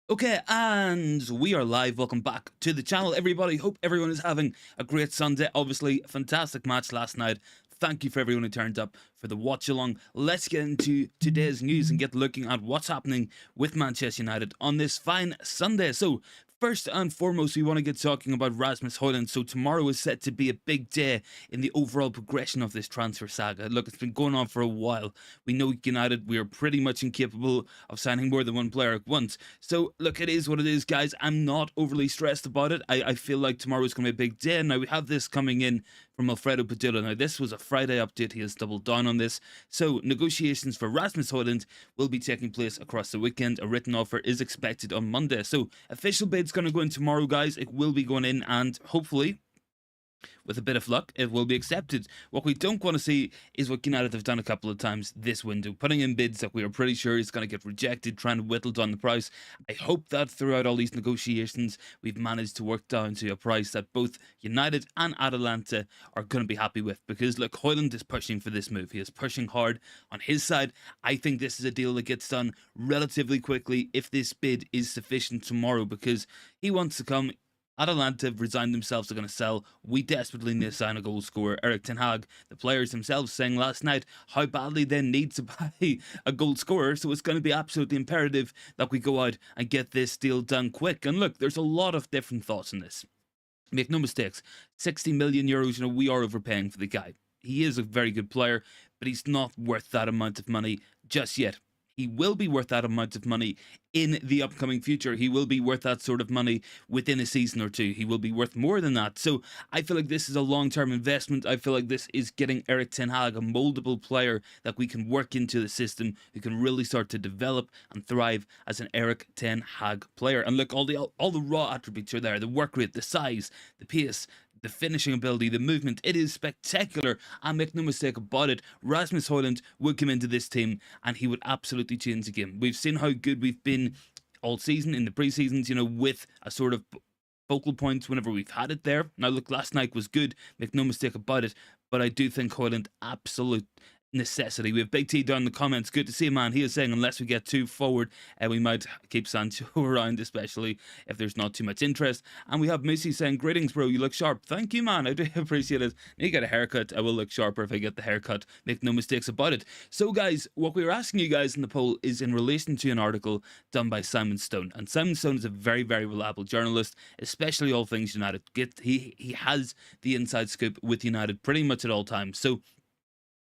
Okay, and we are live. Welcome back to the channel, everybody. Hope everyone is having a great Sunday. Obviously, fantastic match last night. Thank you for everyone who turned up for the watch along. Let's get into today's news and get looking at what's happening with Manchester United on this fine Sunday. So, first and foremost, we want to get talking about Rasmus Hojlund. So tomorrow is set to be a big day in the overall progression of this transfer saga. Look, it's been going on for a while. We know United, we are pretty much incapable of signing more than one player at once. So look, it is what it is, guys. I'm not overly stressed about it. I feel like tomorrow is going to be a big day. Now we have this coming in from Alfredo Padilla. Now this was a Friday update. He has doubled down on this. So negotiations for Rasmus Hojlund will be taking place across the weekend. A written offer is expected on Monday. So official bid's going to go in tomorrow, guys. It will be going in, and hopefully, with a bit of luck, it will be accepted. What we don't want to see is what United have done a couple of times this window, putting in bids that we are pretty sure is going to get rejected, trying to whittle down the price. I hope that throughout all these negotiations, we've managed to work down to a price that both United and Atalanta are going to be happy with, because look, Hojlund is pushing for this move. He is pushing hard on his side. I think this is a deal that gets done relatively quickly if this bid is sufficient tomorrow, because he wants to come. Atalanta have resigned themselves, they're going to sell. We desperately need to sign a goal scorer. Erik Ten Hag, the players themselves, saying last night how badly they need to buy a goal scorer. So it's going to be absolutely imperative that we go out and get this deal done quick. And look, there's a lot of different thoughts on this. Make no mistakes, 60 million euros, we are overpaying for the guy. He is a very good player, but he's not worth that amount of money just yet. He will be worth that amount of money in the upcoming future. He will be worth that sort of money within a season or two. He will be worth more than that. So I feel like this is a long-term investment. I feel like this is getting Erik Ten Hag, a moldable player that we can work into the system, who can really start to develop and thrive as an Erik Ten Hag player. And look, all the raw attributes are there: the work rate, the size, the pace, the finishing ability, the movement. It is spectacular, and make no mistake about it, Rasmus Hojlund would come into this team and he would absolutely change the game. We've seen how good we've been all season in the pre-seasons, with a sort of focal points whenever we've had it there. Now look, last night was good, make no mistake about it, but I do think Hojlund absolute necessity. We have Big T down in the comments. Good to see you, man. He is saying unless we get too forward, we might keep Sancho around, especially if there's not too much interest. And we have Missy saying, greetings, bro. You look sharp. Thank you, man. I do appreciate it. Need to get a haircut. I will look sharper if I get the haircut. Make no mistakes about it. So, guys, what we were asking you guys in the poll is in relation to an article done by Simon Stone. And Simon Stone is a very, very reliable journalist, especially all things United. He has the inside scoop with United pretty much at all times. So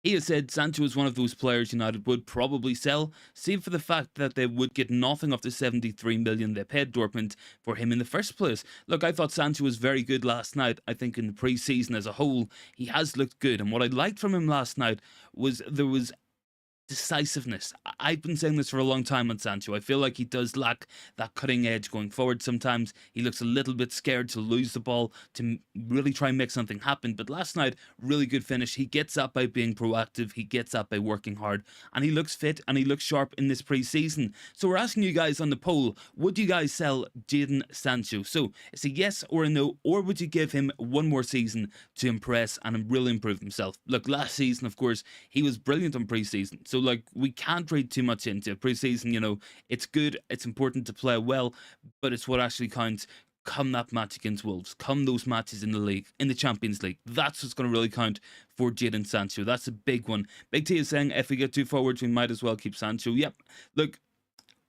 he has said Sancho is one of those players United would probably sell, save for the fact that they would get nothing of the 73 million they paid Dortmund for him in the first place. Look, I thought Sancho was very good last night. I think in the pre-season as a whole, he has looked good. And what I liked from him last night was there was decisiveness. I've been saying this for a long time on Sancho. I feel like he does lack that cutting edge going forward sometimes. He looks a little bit scared to lose the ball, to really try and make something happen. But last night, really good finish. He gets that by being proactive. He gets that by working hard. And he looks fit and he looks sharp in this pre-season. So we're asking you guys on the poll, would you guys sell Jadon Sancho? So it's a yes or a no, or would you give him one more season to impress and really improve himself? Look, last season, of course, he was brilliant on pre-season. So like, we can't read too much into pre-season. It's good, it's important to play well, but it's what actually counts come that match against Wolves, come those matches in the league, in the Champions League. That's what's going to really count for Jadon Sancho. That's a big one. Big T is saying if we get too forwards, we might as well keep Sancho. Yep. Look,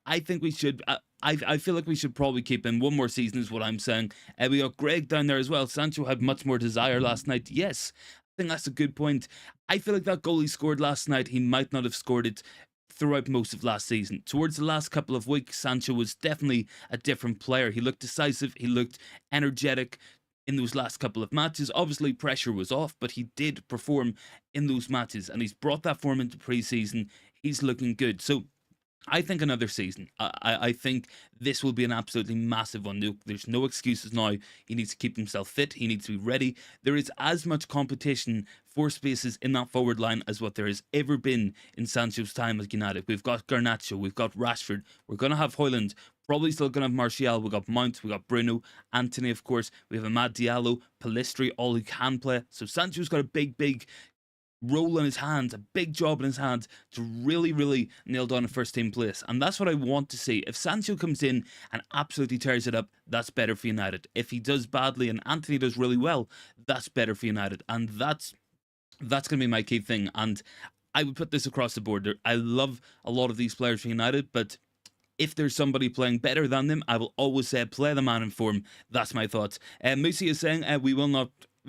I think we should. I feel like we should probably keep him one more season, is what I'm saying. We got Greg down there as well. Sancho had much more desire last night. Yes, I think that's a good point. I feel like that goal he scored last night, he might not have scored it throughout most of last season. Towards the last couple of weeks, Sancho was definitely a different player. He looked decisive, he looked energetic in those last couple of matches. Obviously, pressure was off, but he did perform in those matches, and he's brought that form into pre-season. He's looking good. So I think another season. I think this will be an absolutely massive one. There's no excuses now. He needs to keep himself fit. He needs to be ready. There is as much competition for spaces in that forward line as what there has ever been in Sancho's time at United. We've got Garnacho. We've got Rashford. We're going to have Hojlund. Probably still going to have Martial. We've got Mount. We've got Bruno. Anthony, of course. We have Amad Diallo. Pellistri, all who can play. So Sancho's got a big role in his hands, a big job in his hands to really, really nail down a first team place. And that's what I want to see. If Sancho comes in and absolutely tears it up, that's better for United. If he does badly and Anthony does really well, that's better for United. And that's going to be my key thing. And I would put this across the board. I love a lot of these players for United, but if there's somebody playing better than them, I will always say play the man in form. That's my thoughts. Musi is saying we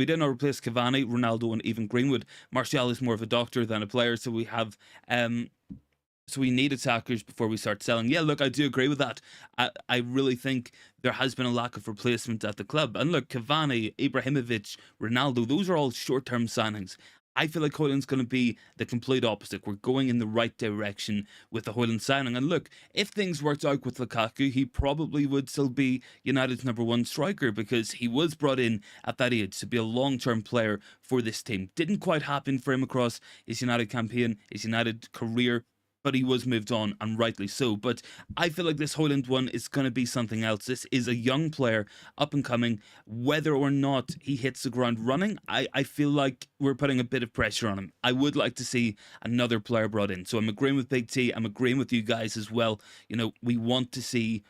did not replace Cavani, Ronaldo, and even Greenwood. Martial is more of a doctor than a player, so we have so we need attackers before we start selling. Yeah, look, I do agree with that. I really think there has been a lack of replacement at the club. And look, Cavani, Ibrahimovic, Ronaldo, those are all short-term signings. I feel like Hojlund's going to be the complete opposite. We're going in the right direction with the Hojlund signing. And look, if things worked out with Lukaku, he probably would still be United's #1 striker because he was brought in at that age to be a long-term player for this team. Didn't quite happen for him across his United campaign, his United career, but he was moved on, and rightly so. But I feel like this Hojlund one is going to be something else. This is a young player, up and coming. Whether or not he hits the ground running, I feel like we're putting a bit of pressure on him. I would like to see another player brought in. So I'm agreeing with Big T. I'm agreeing with you guys as well. You know, we want to see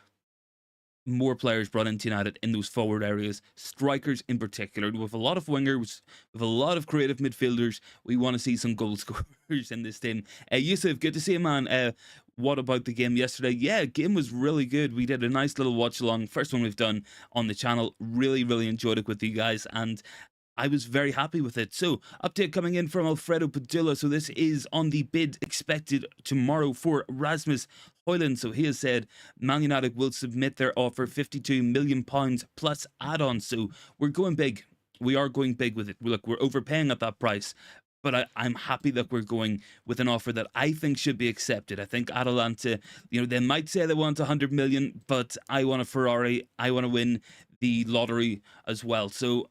more players brought into United in those forward areas, strikers in particular. With a lot of wingers, with a lot of creative midfielders, we want to see some goal scorers in this team. Yusuf, good to see you, man. What about the game yesterday? Yeah, game was really good. We did a nice little watch along. First one we've done on the channel. Really, really enjoyed it with you guys, and I was very happy with it. So, update coming in from Alfredo Padilla. So, this is on the bid expected tomorrow for Rasmus Hojlund. So, he has said Man United will submit their offer, £52 million plus add-ons. So, we're going big. We are going big with it. Look, we're overpaying at that price. But I'm happy that we're going with an offer that I think should be accepted. I think Atalanta, you know, they might say they want 100 million, but I want a Ferrari. I want to win the lottery as well. So,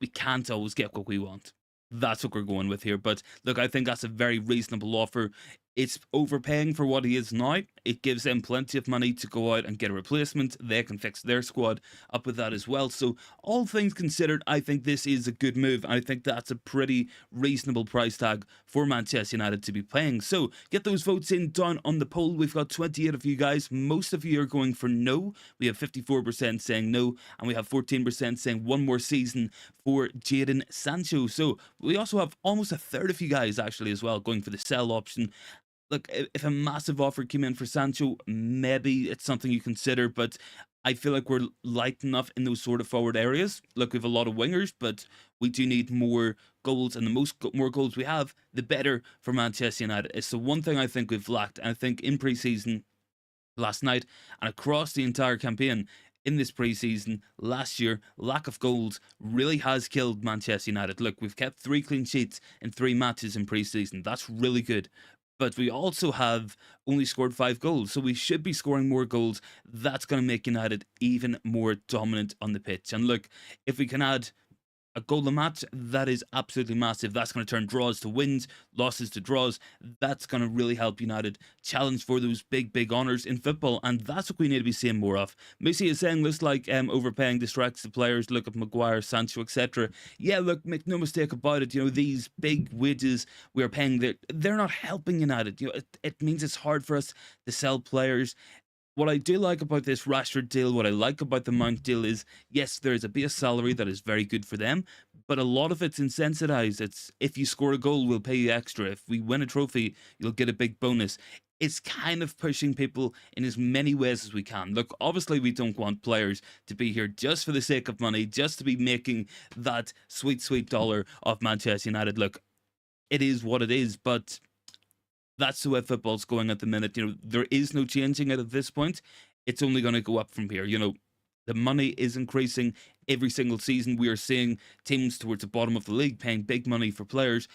we can't always get what we want. That's what we're going with here. But look, I think that's a very reasonable offer. It's overpaying for what he is now. It gives them plenty of money to go out and get a replacement. They can fix their squad up with that as well. So all things considered, I think this is a good move. I think that's a pretty reasonable price tag for Manchester United to be paying. So get those votes in down on the poll. We've got 28 of you guys. Most of you are going for no. We have 54% saying no, and we have 14% saying one more season for Jadon Sancho. So we also have almost a third of you guys actually as well going for the sell option. Look, if a massive offer came in for Sancho, maybe it's something you consider, but I feel like we're light enough in those sort of forward areas. Look, we have a lot of wingers, but we do need more goals, and more goals we have, the better for Manchester United. It's the one thing I think we've lacked, and I think in pre-season last night and across the entire campaign, in this pre-season last year, lack of goals really has killed Manchester United. Look, we've kept 3 clean sheets in 3 matches in pre-season. That's really good. But we also have only scored 5 goals, so we should be scoring more goals. That's going to make United even more dominant on the pitch. And look, if we can add a goal a match, that is absolutely massive. That's going to turn draws to wins, losses to draws. That's going to really help United challenge for those big, big honours in football, and that's what we need to be seeing more of. Missy is saying, looks like overpaying distracts the players. Look at Maguire, Sancho, etc. Yeah, look, make no mistake about it. You know, these big wages we are paying, they're not helping United. You know, it means it's hard for us to sell players. What I do like about this Rashford deal, what I like about the Mount deal is, yes, there's a base salary that is very good for them, but a lot of it's incentivized. It's if you score a goal, we'll pay you extra. If we win a trophy, you'll get a big bonus. It's kind of pushing people in as many ways as we can. Look, obviously we don't want players to be here just for the sake of money, just to be making that sweet, sweet dollar of Manchester United. Look, it is what it is, but that's the way football's going at the minute. You know, there is no changing it at this point. It's only going to go up from here. You know, the money is increasing every single season. We are seeing teams towards the bottom of the league paying big money for players.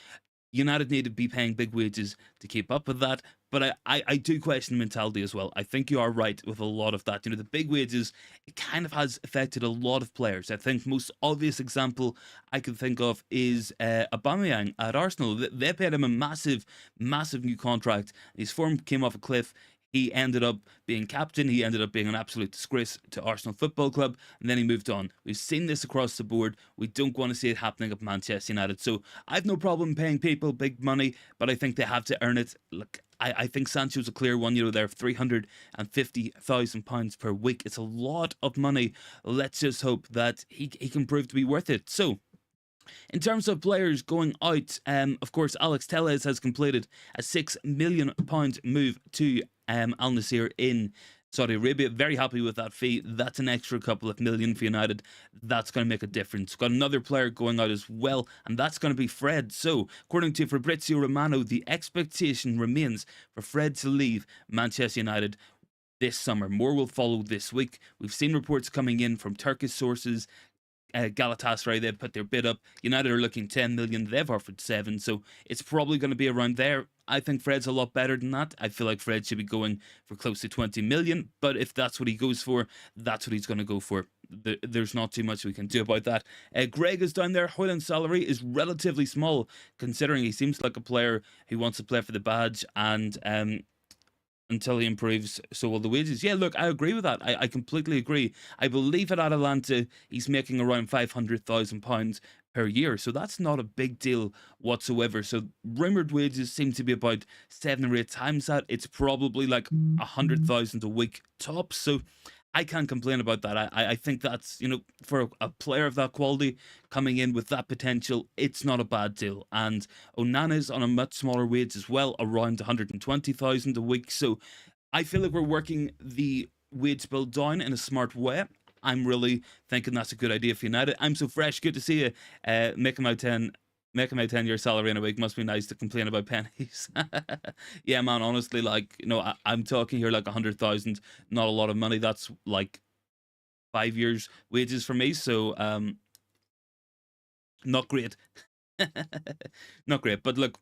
United need to be paying big wages to keep up with that. But I do question mentality as well. I think you are right with a lot of that. You know, the big wages, it kind of has affected a lot of players. I think most obvious example I can think of is Aubameyang at Arsenal. They paid him a massive, massive new contract. His form came off a cliff. He ended up being captain. He ended up being an absolute disgrace to Arsenal Football Club, and then he moved on. We've seen this across the board. We don't want to see it happening at Manchester United. So I've no problem paying people big money, but I think they have to earn it. Look, I think Sancho's a clear one. You know, they're £350,000 per week. It's a lot of money. Let's just hope that he can prove to be worth it. So, in terms of players going out, of course, Alex Telles has completed a £6 million move to Al-Nassr in Saudi Arabia. Very happy with that fee. That's an extra couple of million for United. That's going to make a difference. Got another player going out as well, and that's going to be Fred. So, according to Fabrizio Romano, the expectation remains for Fred to leave Manchester United this summer. More will follow this week. We've seen reports coming in from Turkish sources. Galatasaray, they've put their bid up. United are looking 10 million. They've offered 7, so it's probably going to be around there. I think Fred's a lot better than that. I feel like Fred should be going for close to 20 million, but if that's what he goes for, that's what he's going to go for. There's not too much we can do about that. Greg is down there. Hojlund's salary is relatively small, considering he seems like a player who wants to play for the badge, and until he improves, so will the wages. Yeah, look, I agree with that. I completely agree. I believe at Atalanta, he's making around £500,000 per year, so that's not a big deal whatsoever. So rumoured wages seem to be about 7 or 8 times that. It's probably like 100,000 a week tops, so I can't complain about that. I think that's, you know, for a player of that quality coming in with that potential, it's not a bad deal. And Onana's on a much smaller wage as well, around 120,000 a week. So I feel like we're working the wage bill down in a smart way. I'm really thinking that's a good idea for United. I'm so fresh. Good to see you. Making my 10-year salary in a week must be nice to complain about pennies. Yeah, man, honestly, like, you know, I'm talking here like 100,000, not a lot of money. That's like 5 years wages for me. So, not great. Not great. But look,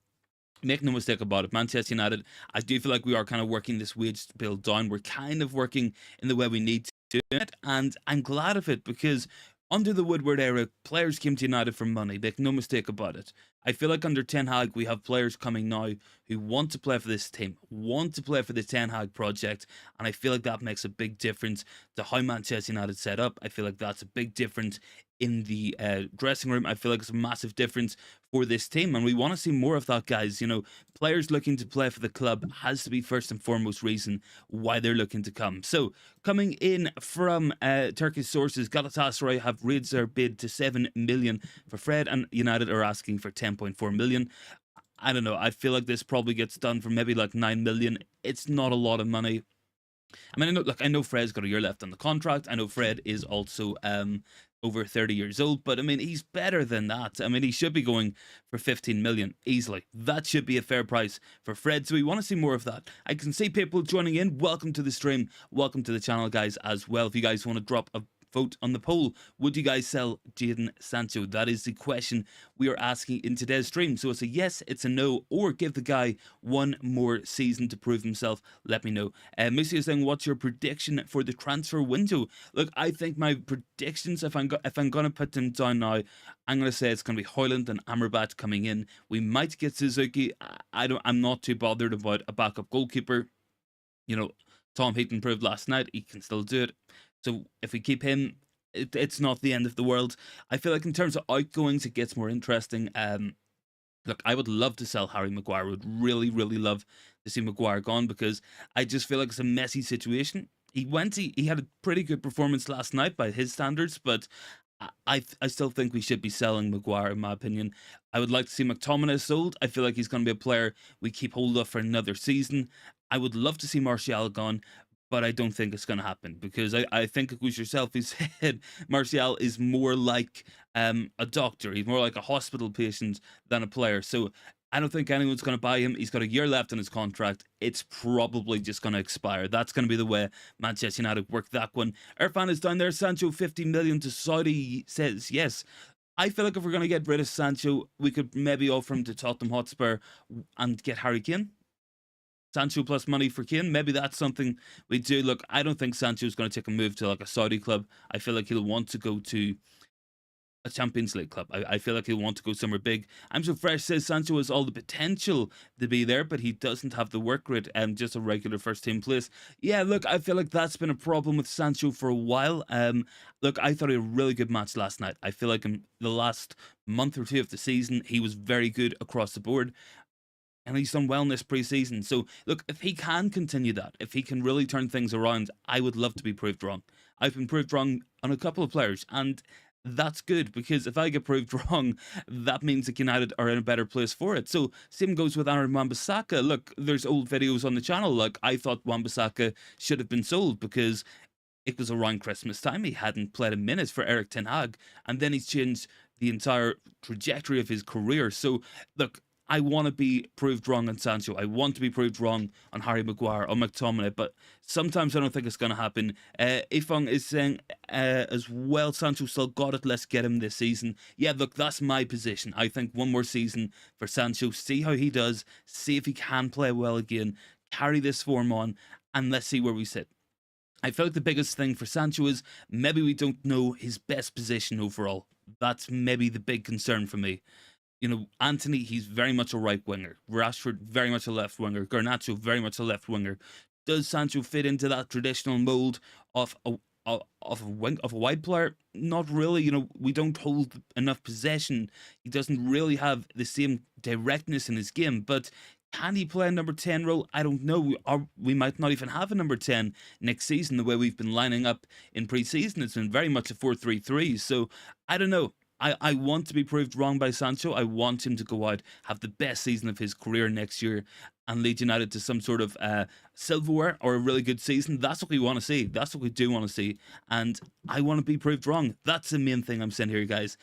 make no mistake about it, Manchester United, I do feel like we are kind of working this wage bill down. We're kind of working in the way we need to do it, and I'm glad of it, because under the Woodward era, players came to United for money. Make no mistake about it. I feel like under Ten Hag, we have players coming now who want to play for this team, want to play for the Ten Hag project, and I feel like that makes a big difference to how Manchester United set up. I feel like that's a big difference in the dressing room. I feel like it's a massive difference for this team, and we want to see more of that, guys. You know, players looking to play for the club has to be first and foremost reason why they're looking to come. So, coming in from Turkish sources, Galatasaray have raised their bid to 7 million for Fred, and United are asking for 10.4 million. I don't know. I feel like this probably gets done for maybe like 9 million. It's not a lot of money. I mean, I know Fred's got a year left on the contract. I know Fred is also over 30 years old, but I mean, he's better than that. I mean, he should be going for 15 million easily. That should be a fair price for Fred. So we want to see more of that. I can see people joining in. Welcome to the stream. Welcome to the channel, guys, as well. If you guys want to drop a vote on the poll, would you guys sell Jadon Sancho? That is the question we are asking in today's stream. So it's a yes, it's a no, or give the guy one more season to prove himself. Let me know. Missy is saying, what's your prediction for the transfer window? Look, I think my predictions, if I'm gonna put them down now, I'm gonna say it's gonna be Hojlund and Amrabat coming in. We might get Suzuki. I'm not too bothered about a backup goalkeeper. You know, Tom Heaton proved last night he can still do it. So if we keep him, it's not the end of the world. I feel like in terms of outgoings, it gets more interesting. Look, I would love to sell Harry Maguire. I would really, really love to see Maguire gone, because I just feel like it's a messy situation. He had a pretty good performance last night by his standards, but I still think we should be selling Maguire, in my opinion. I would like to see McTominay sold. I feel like he's going to be a player we keep hold of for another season. I would love to see Martial gone, but I don't think it's going to happen, because I think it was yourself who said Martial is more like a doctor. He's more like a hospital patient than a player. So I don't think anyone's going to buy him. He's got a year left on his contract. It's probably just going to expire. That's going to be the way Manchester United work that one. Irfan is down there. Sancho 50 million to Saudi, says yes. I feel like if we're going to get rid of Sancho, we could maybe offer him to Tottenham Hotspur and get Harry Kane. Sancho plus money for Kane, maybe that's something we do. Look, I don't think Sancho's going to take a move to like a Saudi club. I feel like he'll want to go to a Champions League club. I feel like he'll want to go somewhere big. I'm So Fresh says Sancho has all the potential to be there, but he doesn't have the work rate and just a regular first team place. Yeah, look, I feel like that's been a problem with Sancho for a while. Look, I thought he had a really good match last night. I feel like in the last month or two of the season, he was very good across the board. And he's done well in this preseason. So, look, if he can continue that, if he can really turn things around, I would love to be proved wrong. I've been proved wrong on a couple of players, and that's good because if I get proved wrong, that means that United are in a better place for it. So, same goes with Aaron Wan-Bissaka. Look, there's old videos on the channel. Like, I thought Wan-Bissaka should have been sold because it was around Christmas time. He hadn't played a minute for Erik Ten Hag, and then he's changed the entire trajectory of his career. So, look, I want to be proved wrong on Sancho. I want to be proved wrong on Harry Maguire or McTominay, but sometimes I don't think it's going to happen. Ifong is saying as well, Sancho still got it. Let's get him this season. Yeah, look, that's my position. I think one more season for Sancho. See how he does. See if he can play well again. Carry this form on, and let's see where we sit. I feel like the biggest thing for Sancho is maybe we don't know his best position overall. That's maybe the big concern for me. You know, Antony, he's very much a right winger. Rashford, very much a left winger. Garnacho, very much a left winger. Does Sancho fit into that traditional mold of a wide player? Not really. You know, we don't hold enough possession. He doesn't really have the same directness in his game, but can he play a number 10 role? I don't know. Or we might not even have a number 10 next season, the way we've been lining up in pre-season. It's been very much a 4-3-3. So I don't know. I want to be proved wrong by Sancho. I want him to go out, have the best season of his career next year, and lead United to some sort of silverware or a really good season. That's what we want to see. That's what we do want to see. And I want to be proved wrong. That's the main thing I'm saying here, guys.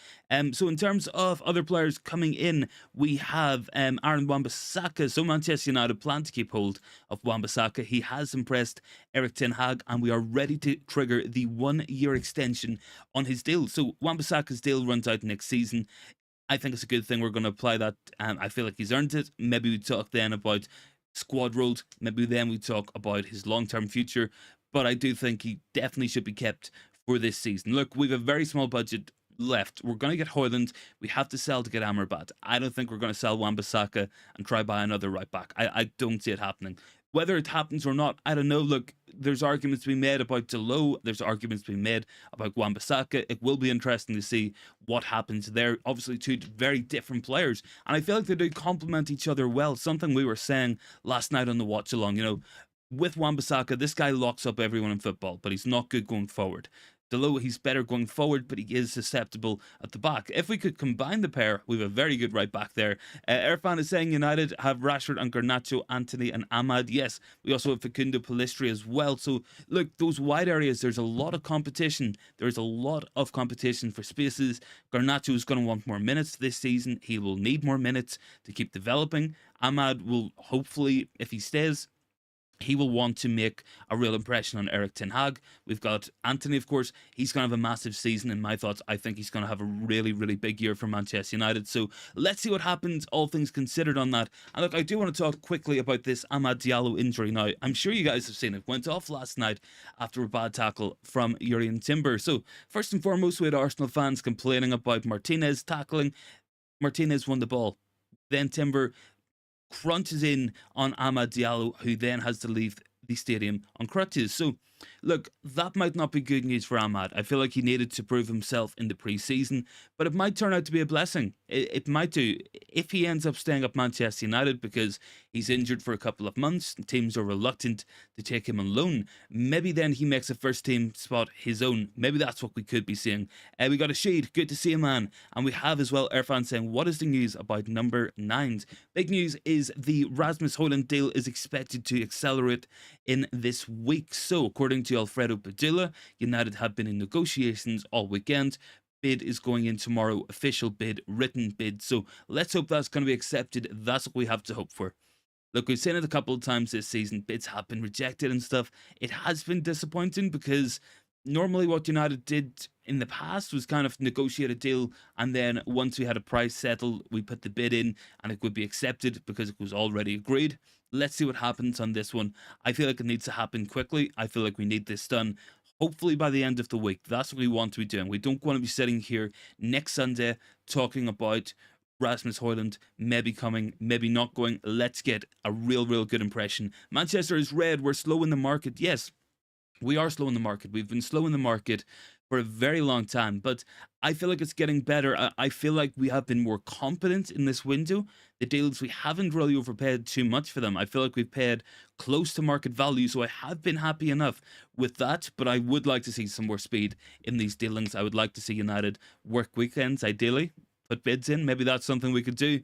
So in terms of other players coming in, we have Aaron Wan-Bissaka. So Manchester United plan to keep hold of Wan-Bissaka. He has impressed Erik Ten Hag, and we are ready to trigger the 1-year extension on his deal. So Wan-Bissaka's deal runs out next season. I think it's a good thing we're going to apply that. I feel like he's earned it. Maybe we talk then about squad roles. Maybe then we talk about his long-term future. But I do think he definitely should be kept for this season. Look, we have a very small budget left. We're going to get Hojlund. We have to sell to get Amrabat. I don't think we're going to sell Wan-Bissaka and try buy another right back. I don't see it happening. Whether it happens or not, I don't know. Look, there's arguments to be made about Delo. There's arguments to be made about Wan-Bissaka. It will be interesting to see what happens there. Obviously, two very different players. And I feel like they do complement each other well. Something we were saying last night on the watch along, you know, with Wan-Bissaka, this guy locks up everyone in football, but he's not good going forward. Delo, he's better going forward, but he is susceptible at the back. If we could combine the pair, we have a very good right back there. Irfan is saying United have Rashford and Garnacho, Antony and Ahmad. Yes, we also have Facundo Pellistri as well. So, look, those wide areas, there's a lot of competition. There's a lot of competition for spaces. Garnacho is going to want more minutes this season. He will need more minutes to keep developing. Ahmad will hopefully, if he stays, he will want to make a real impression on Erik Ten Hag. We've got Antony, of course. He's going to have a massive season in my thoughts. I think he's going to have a really, really big year for Manchester United. So let's see what happens, all things considered on that. And look, I do want to talk quickly about this Amad Diallo injury now. I'm sure you guys have seen it. Went off last night after a bad tackle from Jurrien Timber. So first and foremost, we had Arsenal fans complaining about Martinez tackling. Martinez won the ball. Then Timber crunches in on Amad Diallo, who then has to leave the stadium on crutches. So, look, that might not be good news for Amad. I feel like he needed to prove himself in the pre-season, but it might turn out to be a blessing. It might do. If he ends up staying at Manchester United because he's injured for a couple of months, teams are reluctant to take him on loan, maybe then he makes a first-team spot his own. Maybe that's what we could be seeing. We got a shade. Good to see a man. And we have as well Irfan saying, what is the news about number 9s? Big news is the Rasmus Hojlund deal is expected to accelerate in this week. So, according to Alfredo Padilla, United have been in negotiations all weekend. Bid is going in tomorrow, official bid, written bid. So let's hope that's going to be accepted. That's what we have to hope for. Look, we've seen it a couple of times this season. Bids have been rejected and stuff. It has been disappointing because normally what United did in the past was kind of negotiate a deal, and then once we had a price settled, we put the bid in and it would be accepted because it was already agreed. Let's see what happens on this one. I feel like it needs to happen quickly. I feel like we need this done. hopefully by the end of the week. That's what we want to be doing. We don't want to be sitting here next Sunday talking about Rasmus Hojlund maybe coming, maybe not going. Let's get a real good impression. Manchester is red. We're slow in the market. Yes, we are slow in the market. We've been slow in the market for a very long time, but I feel like it's getting better. I feel like we have been more competent in this window. The deals, we haven't really overpaid too much for them. I feel like we've paid close to market value, so I have been happy enough with that, but I would like to see some more speed in these dealings. I would like to see United work weekends, ideally, put bids in. Maybe that's something we could do.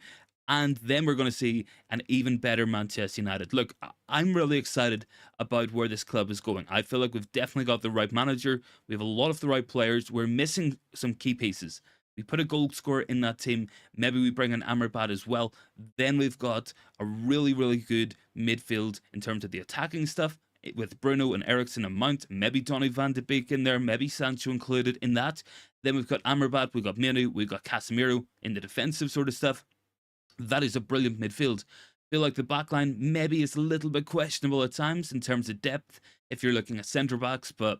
And then we're going to see an even better Manchester United. Look, I'm really excited about where this club is going. I feel like we've definitely got the right manager. We have a lot of the right players. We're missing some key pieces. We put a goal scorer in that team. Maybe we bring in Amrabat as well. Then we've got a really good midfield in terms of the attacking stuff, with Bruno and Eriksen and Mount, maybe Donny van de Beek in there, maybe Sancho included in that. Then we've got Amrabat, we've got Manu, we've got Casemiro in the defensive sort of stuff. That is a brilliant midfield. I feel like the backline maybe is a little bit questionable at times in terms of depth if you're looking at centre backs, but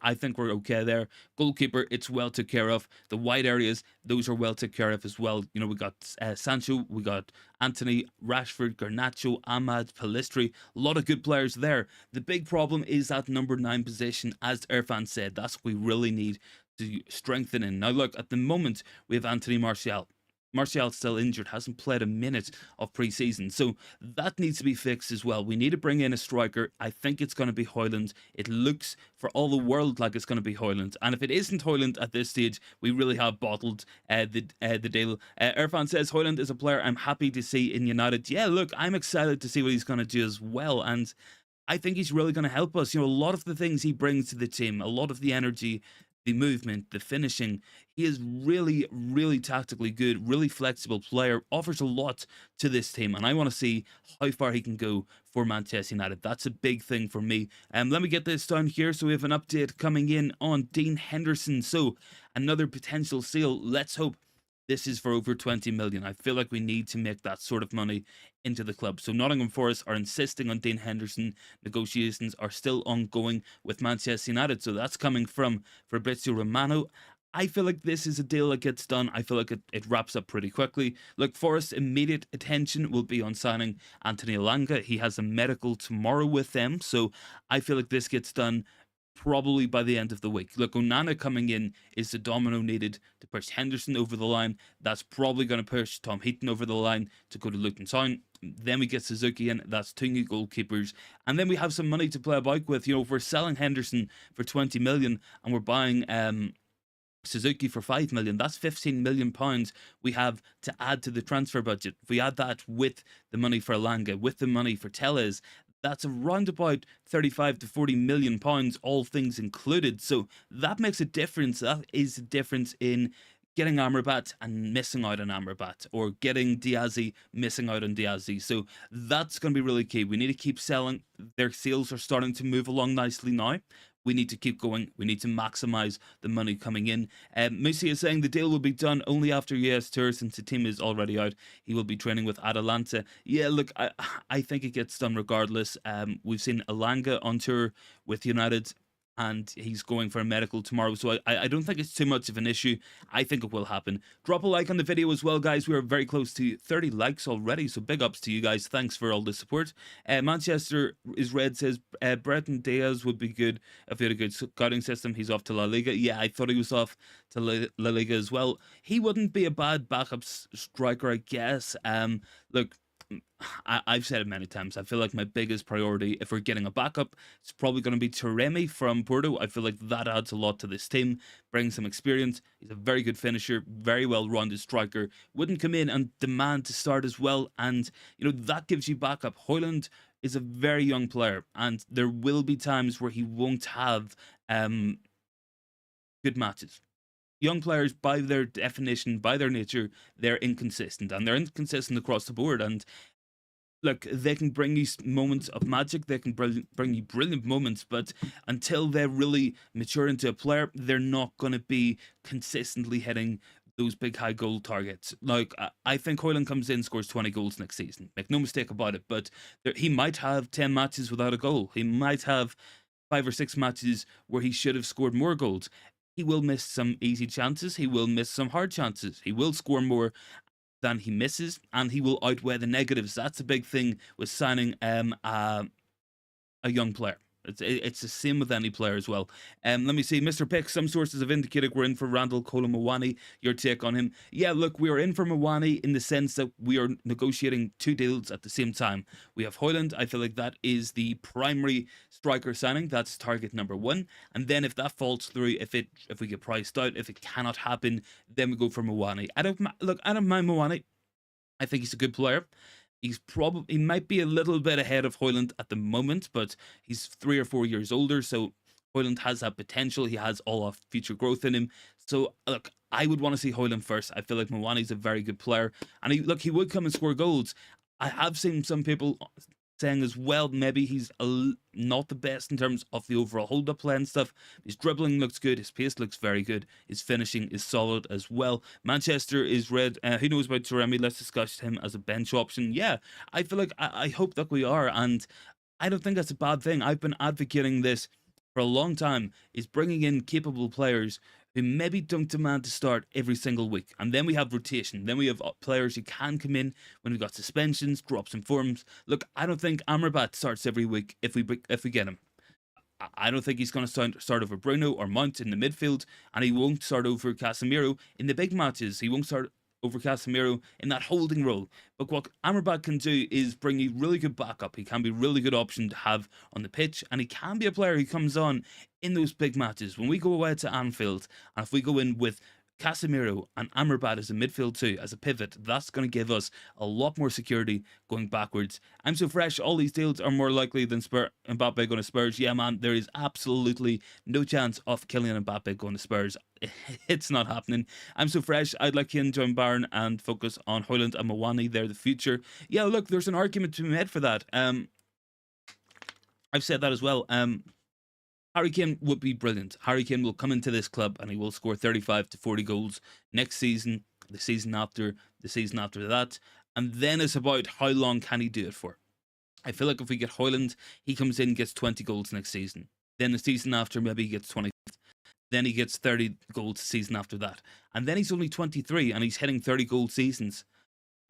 I think we're okay there. Goalkeeper, it's well taken care of. The wide areas, those are well taken care of as well. You know, we got Sancho, we got Anthony, Rashford, Garnacho, Ahmad, Pellistri. A lot of good players there. The big problem is that number 9 position, as Irfan said. That's what we really need to strengthen in. Now, look, at the moment, we have Anthony Martial. Martial's still injured, hasn't played a minute of pre-season, so that needs to be fixed as well. We need to bring in a striker. I think it's going to be Hojlund. It looks for all the world like it's going to be Hojlund, and if it isn't Hojlund at this stage, we really have bottled the deal. Irfan says Hojlund is a player I'm happy to see in United. Yeah, look, I'm excited to see what he's going to do as well, and I think he's really going to help us. You know, a lot of the things he brings to the team, a lot of the energy, the movement, the finishing. He is really tactically good, really flexible player, offers a lot to this team, and I want to see how far he can go for Manchester United. That's a big thing for me. Let me get this down here. So we have an update coming in on Dean Henderson. So another potential sale. Let's hope this is for over 20 million. I feel like we need to make that sort of money into the club. So Nottingham Forest are insisting on Dean Henderson. Negotiations are still ongoing with Manchester United. So that's coming from Fabrizio Romano. I feel like this is a deal that gets done. I feel like it wraps up pretty quickly. Look, Forest's immediate attention will be on signing Anthony Elanga. He has a medical tomorrow with them. So I feel like this gets done probably by the end of the week. Look, Onana coming in is the domino needed to push Henderson over the line. That's probably going to push Tom Heaton over the line to go to Luton Town. Then we get Suzuki in. That's 2 new goalkeepers. And then we have some money to play about with. You know, if we're selling Henderson for 20 million and we're buying Suzuki for 5 million, that's 15 million pounds we have to add to the transfer budget. If we add that with the money for Elanga, with the money for Tellez, that's around about 35 to 40 million pounds, all things included. So that makes a difference. That is a difference in getting Amrabat and missing out on Amrabat, or getting Diassi, missing out on Diassi. So that's going to be really key. We need to keep selling. Their sales are starting to move along nicely now. We need to keep going. We need to maximize the money coming in. Musi is saying the deal will be done only after US tour, since the team is already out. He will be training with Atalanta. Yeah, look, I think it gets done regardless. We've seen Elanga on tour with United, and he's going for a medical tomorrow, so I don't think it's too much of an issue. I think it will happen. Drop a like on the video as well, guys. We are very close to 30 likes already, so big ups to you guys. Thanks for all the support. Manchester is red says Breton Diaz would be good if he had a good scouting system. He's off to La Liga. Yeah, I thought he was off to La Liga as well. He wouldn't be a bad backup striker, I guess. Look, I've said it many times. I feel like my biggest priority, if we're getting a backup, it's probably going to be Taremi from Porto. I feel like that adds a lot to this team, brings some experience. He's a very good finisher, very well-rounded striker. Wouldn't come in and demand to start as well, and you know that gives you backup. Hojlund is a very young player, and there will be times where he won't have good matches. Young players, by their definition, by their nature, they're inconsistent, and they're inconsistent across the board. And look, they can bring you moments of magic, they can bring you brilliant moments, but until they really mature into a player, they're not going to be consistently hitting those big high goal targets. Like, I think Hojlund comes in, scores 20 goals next season. Make no mistake about it, but he might have 10 matches without a goal. He might have 5 or 6 matches where he should have scored more goals. He will miss some easy chances. He will miss some hard chances. He will score more than he misses, and he will outweigh the negatives. That's a big thing with signing a young player. It's the same with any player as well. Let me see, Mr. Pick. Some sources have indicated we're in for Randall Colomawani. Your take on him? Yeah, look, we are in for Mawani in the sense that we are negotiating 2 deals at the same time. We have Hojlund. I feel like that is the primary striker signing. That's target number 1. And then if that falls through, if we get priced out, if it cannot happen, then we go for Mawani. I don't mind Mawani. I think he's a good player. He might be a little bit ahead of Hojlund at the moment, but he's 3 or 4 years older, so Hojlund has that potential. He has all of future growth in him. So look, I would want to see Hojlund first. I feel like Mwani's a very good player, and he would come and score goals. I have seen some people saying as well, maybe he's not the best in terms of the overall hold-up play and stuff. His dribbling looks good, his pace looks very good, his finishing is solid as well. Manchester is red. Who knows about Taremi? Let's discuss him as a bench option. Yeah, I feel like I hope that we are, and I don't think that's a bad thing. I've been advocating this for a long time, is bringing in capable players who maybe don't demand to start every single week. And then we have rotation. Then we have players who can come in when we've got suspensions, drops in forms. Look, I don't think Amrabat starts every week if we get him. I don't think he's going to start over Bruno or Mount in the midfield, and he won't start over Casemiro in the big matches. He won't start over Casemiro in that holding role. But what Amrabat can do is bring you really good backup. He can be a really good option to have on the pitch, and he can be a player who comes on in those big matches. When we go away to Anfield, and if we go in with Casemiro and Amrabat as a midfield too, as a pivot, that's going to give us a lot more security going backwards. I'm so fresh. All these deals are more likely than Mbappe going to Spurs. Yeah, man, there is absolutely no chance of Kylian Mbappe going to Spurs. It's not happening. I'm so fresh. I'd like him to join Bayern and focus on Hojlund and Mawani. They're the future. Yeah, look, there's an argument to be made for that. I've said that as well. Harry Kane would be brilliant. Harry Kane will come into this club and he will score 35 to 40 goals next season, the season after that. And then it's about how long can he do it for. I feel like if we get Hojlund, he comes in and gets 20 goals next season. Then the season after, maybe he gets 20. Then he gets 30 goals the season after that. And then he's only 23 and he's hitting 30 goal seasons.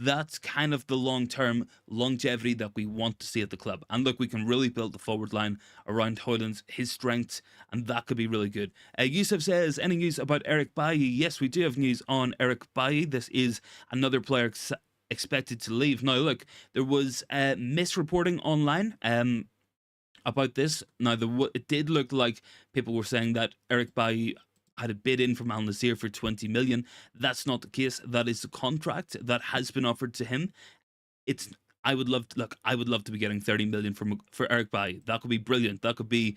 That's kind of the long-term longevity that we want to see at the club. And look, we can really build the forward line around Hojlund, his strengths, and that could be really good. Yusuf says, any news about Eric Bailly? Yes, we do have news on Eric Bailly. This is another player expected to leave. Now, look, there was misreporting online about this. Now, it did look like people were saying that Eric Bailly had a bid in from AL-Nassr for 20 million. That's not the case. That is the contract that has been offered to him. I would love to be getting 30 million for Eric Bailly. That could be brilliant. That could be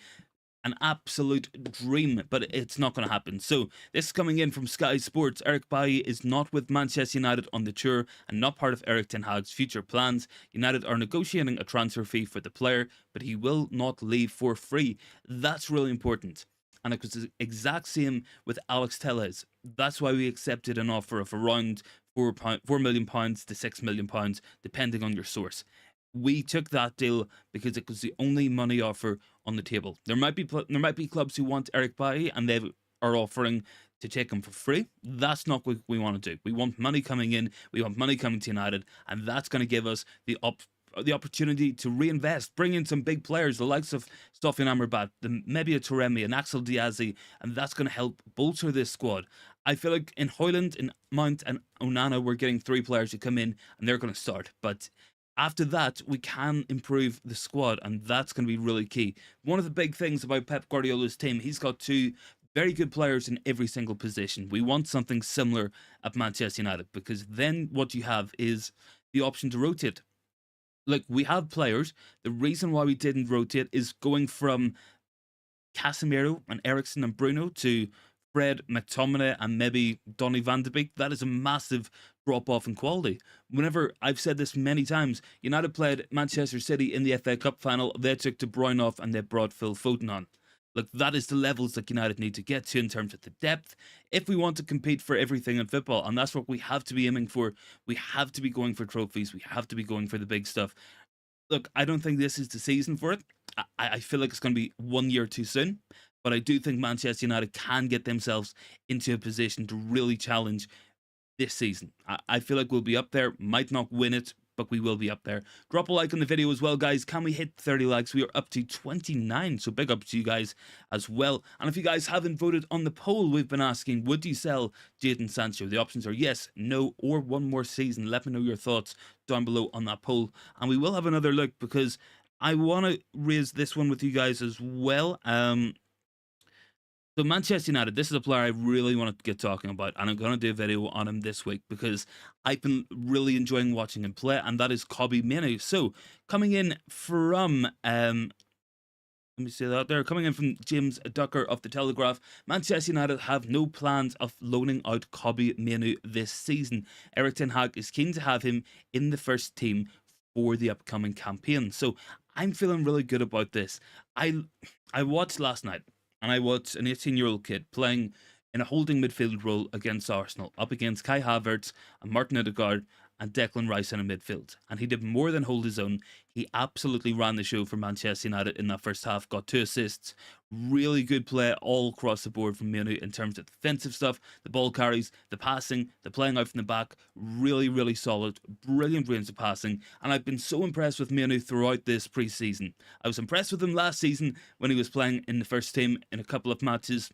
an absolute dream, but it's not going to happen. So this is coming in from Sky Sports. Eric Bailly is not with Manchester United on the tour and not part of Erik Ten Hag's future plans. United are negotiating a transfer fee for the player, but he will not leave for free. That's really important. And it was the exact same with Alex Telles. That's why we accepted an offer of around £4 million to £6 million, depending on your source. We took that deal because it was the only money offer on the table. There might be clubs who want Eric Bailly and they are offering to take him for free. That's not what we want to do. We want money coming in. We want money coming to United, and that's going to give us the opportunity to reinvest, bring in some big players, the likes of Stefan Amrabat, maybe a Taremi, an Axel Diassi, and that's going to help bolster this squad. I feel like in Hojlund, in Mount, and Onana, we're getting 3 players who come in and they're going to start. But after that, we can improve the squad, and that's going to be really key. One of the big things about Pep Guardiola's team, he's got 2 very good players in every single position. We want something similar at Manchester United, because then what you have is the option to rotate. Like, we have players. The reason why we didn't rotate is going from Casemiro and Eriksen and Bruno to Fred, McTominay, and maybe Donny van de Beek. That is a massive drop-off in quality. Whenever, I've said this many times, United played Manchester City in the FA Cup final, they took De Bruyne off and they brought Phil Foden on. Look, that is the levels that United need to get to in terms of the depth if we want to compete for everything in football. And that's what we have to be aiming for. We have to be going for trophies. We have to be going for the big stuff. look, I don't think this is the season for it. I feel like it's going to be 1 year too soon. But I do think Manchester United can get themselves into a position to really challenge this season. I feel like we'll be up there, might not win it, but we will be up there. Drop a like on the video as well, guys. Can we hit 30 likes? We are up to 29, so big up to you guys as well. And if you guys haven't voted on the poll, we've been asking, would you sell Jadon Sancho? The options are yes, no, or one more season. Let me know your thoughts down below on that poll. And we will have another look because I want to raise this one with you guys as well. So Manchester United, this is a player I really want to get talking about, and I'm going to do a video on him this week because I've been really enjoying watching him play, and that is Kobbie Mainoo. So coming in from, let me say that there, coming in from James Ducker of The Telegraph, Manchester United have no plans of loaning out Kobbie Mainoo this season. Erik Ten Hag is keen to have him in the first team for the upcoming campaign. So I'm feeling really good about this. I watched last night, and I watched an 18-year-old kid playing in a holding midfield role against Arsenal, up against Kai Havertz and Martin Odegaard and Declan Rice in a midfield. And he did more than hold his own. He absolutely ran the show for Manchester United in that first half, got 2 assists. Really good play all across the board from Mainoo in terms of defensive stuff, the ball carries, the passing, the playing out from the back. Really, really solid. Brilliant range of passing. And I've been so impressed with Mainoo throughout this pre-season. I was impressed with him last season when he was playing in the first team in a couple of matches.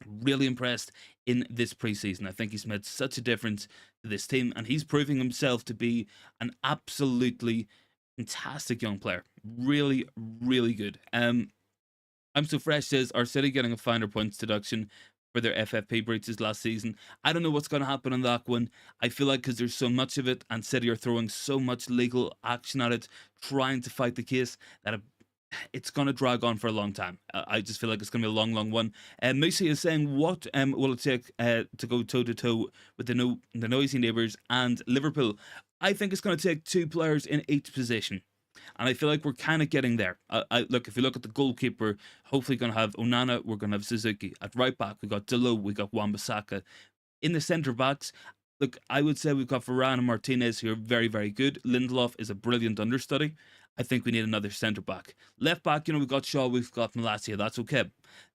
Really impressed in this preseason. I think he's made such a difference to this team, and he's proving himself to be an absolutely fantastic young player. Really, really good. I'm So fresh says, are City getting a finer points deduction for their FFP breaches last season? I don't know what's going to happen on that one. I feel like because there's so much of it, and City are throwing so much legal action at it, trying to fight the case, that it's going to drag on for a long time. I just feel like it's going to be a long, long one. Musi is saying, what will it take to go toe-to-toe with the noisy neighbours and Liverpool? I think it's going to take 2 players in each position. And I feel like we're kind of getting there. Look, if you look at the goalkeeper, hopefully going to have Onana, we're going to have Suzuki. At right back, we got Delo, we got Wan-Bissaka. In the centre backs, look, I would say we've got Varane and Martinez who are very, very good. Lindelof is a brilliant understudy. I think we need another centre back. Left back, we've got Shaw, we've got Malacia, that's okay.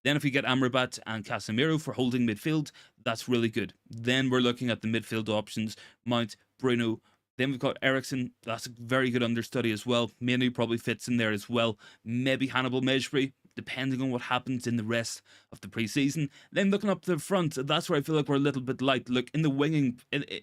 Then if we get Amrabat and Casemiro for holding midfield, that's really good. Then we're looking at the midfield options, Mount, Bruno. Then we've got Eriksen, that's a very good understudy as well. Mainoo probably fits in there as well. Maybe Hannibal Mejbri, depending on what happens in the rest of the preseason. Then looking up the front, that's where I feel like we're a little bit light. Look, in the winging,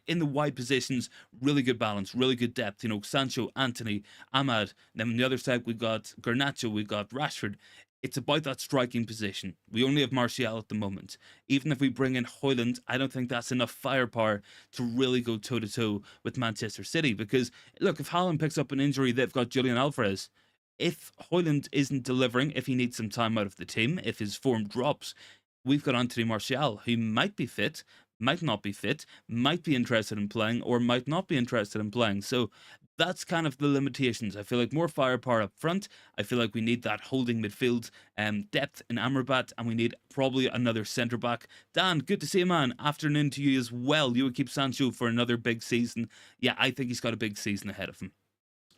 in the wide positions, really good balance, really good depth. Sancho, Anthony, Ahmad. Then on the other side, we got Garnacho, we got Rashford. It's about that striking position. We only have Martial at the moment. Even if we bring in Hojlund, I don't think that's enough firepower to really go toe-to-toe with Manchester City. Because, look, if Haaland picks up an injury, they've got Julian Alvarez. If Hojlund isn't delivering, if he needs some time out of the team, if his form drops, we've got Anthony Martial, who might be fit, might not be fit, might be interested in playing, or might not be interested in playing. So that's kind of the limitations. I feel like more firepower up front. I feel like we need that holding midfield depth in Amrabat, and we need probably another centre back. Dan, good to see you, man. Afternoon to you as well. You would keep Sancho for another big season. Yeah, I think he's got a big season ahead of him.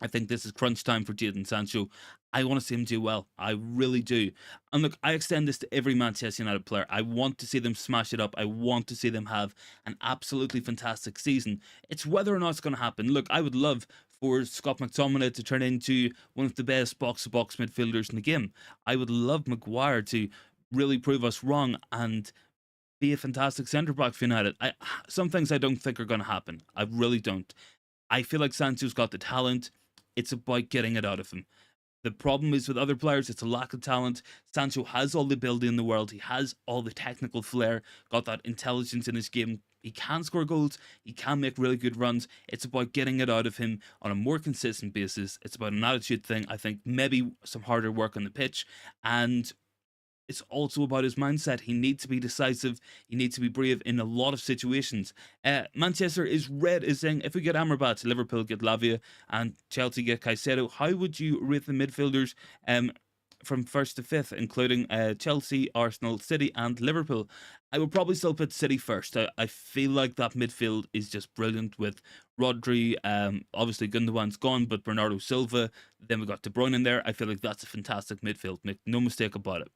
I think this is crunch time for Jadon Sancho. I want to see him do well. I really do. And look, I extend this to every Manchester United player. I want to see them smash it up. I want to see them have an absolutely fantastic season. It's whether or not it's going to happen. Look, I would love for Scott McTominay to turn into one of the best box-to-box midfielders in the game. I would love Maguire to really prove us wrong and be a fantastic centre-back for United. Some things I don't think are going to happen. I really don't. I feel like Sancho's got the talent. It's about getting it out of him. The problem is with other players, it's a lack of talent. Sancho has all the ability in the world. He has all the technical flair, got that intelligence in his game. He can score goals. He can make really good runs. It's about getting it out of him on a more consistent basis. It's about an attitude thing. I think maybe some harder work on the pitch. And it's also about his mindset. He needs to be decisive. He needs to be brave in a lot of situations. Manchester is saying, if we get Amrabat, Liverpool get Lavia, and Chelsea get Caicedo, how would you rate the midfielders? from first to fifth, including Chelsea, Arsenal, City, and Liverpool. I would probably still put City first. I feel like that midfield is just brilliant with Rodri. Obviously Gundogan's gone, but Bernardo Silva. Then we got De Bruyne in there. I feel like that's a fantastic midfield. Make no mistake about it.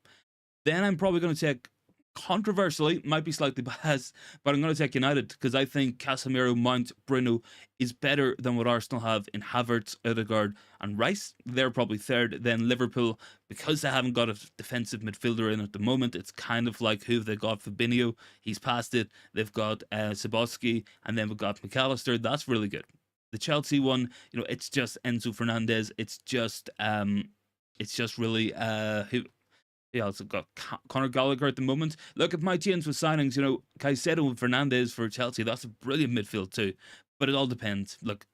Then I'm probably going to take, controversially, might be slightly biased, but I'm going to take United because I think Casemiro, Mount, Bruno is better than what Arsenal have in Havertz, Odegaard, and Rice. They're probably third. Then Liverpool, because they haven't got a defensive midfielder in at the moment, it's kind of like who they got. Fabinho, he's past it. They've got Saboski, and then we've got McAllister. That's really good. The Chelsea one, it's just Enzo Fernandez. It's just really who. Yeah, also got Conor Gallagher at the moment. Look, if my change with signings, Caicedo and Fernandez for Chelsea, that's a brilliant midfield too. But it all depends. Look,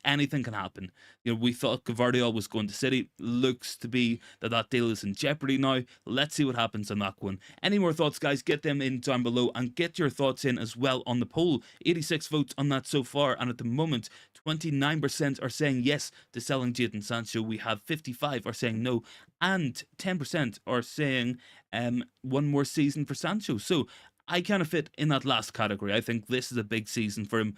anything can happen. We thought Gvardiol was going to City. Looks to be that deal is in jeopardy now. Let's see what happens on that one. Any more thoughts, guys? Get them in down below and get your thoughts in as well on the poll. 86 votes on that so far, and at the moment, 29% are saying yes to selling Jadon Sancho. We have 55 are saying no, and 10% are saying one more season for Sancho. So I kind of fit in that last category. I think this is a big season for him.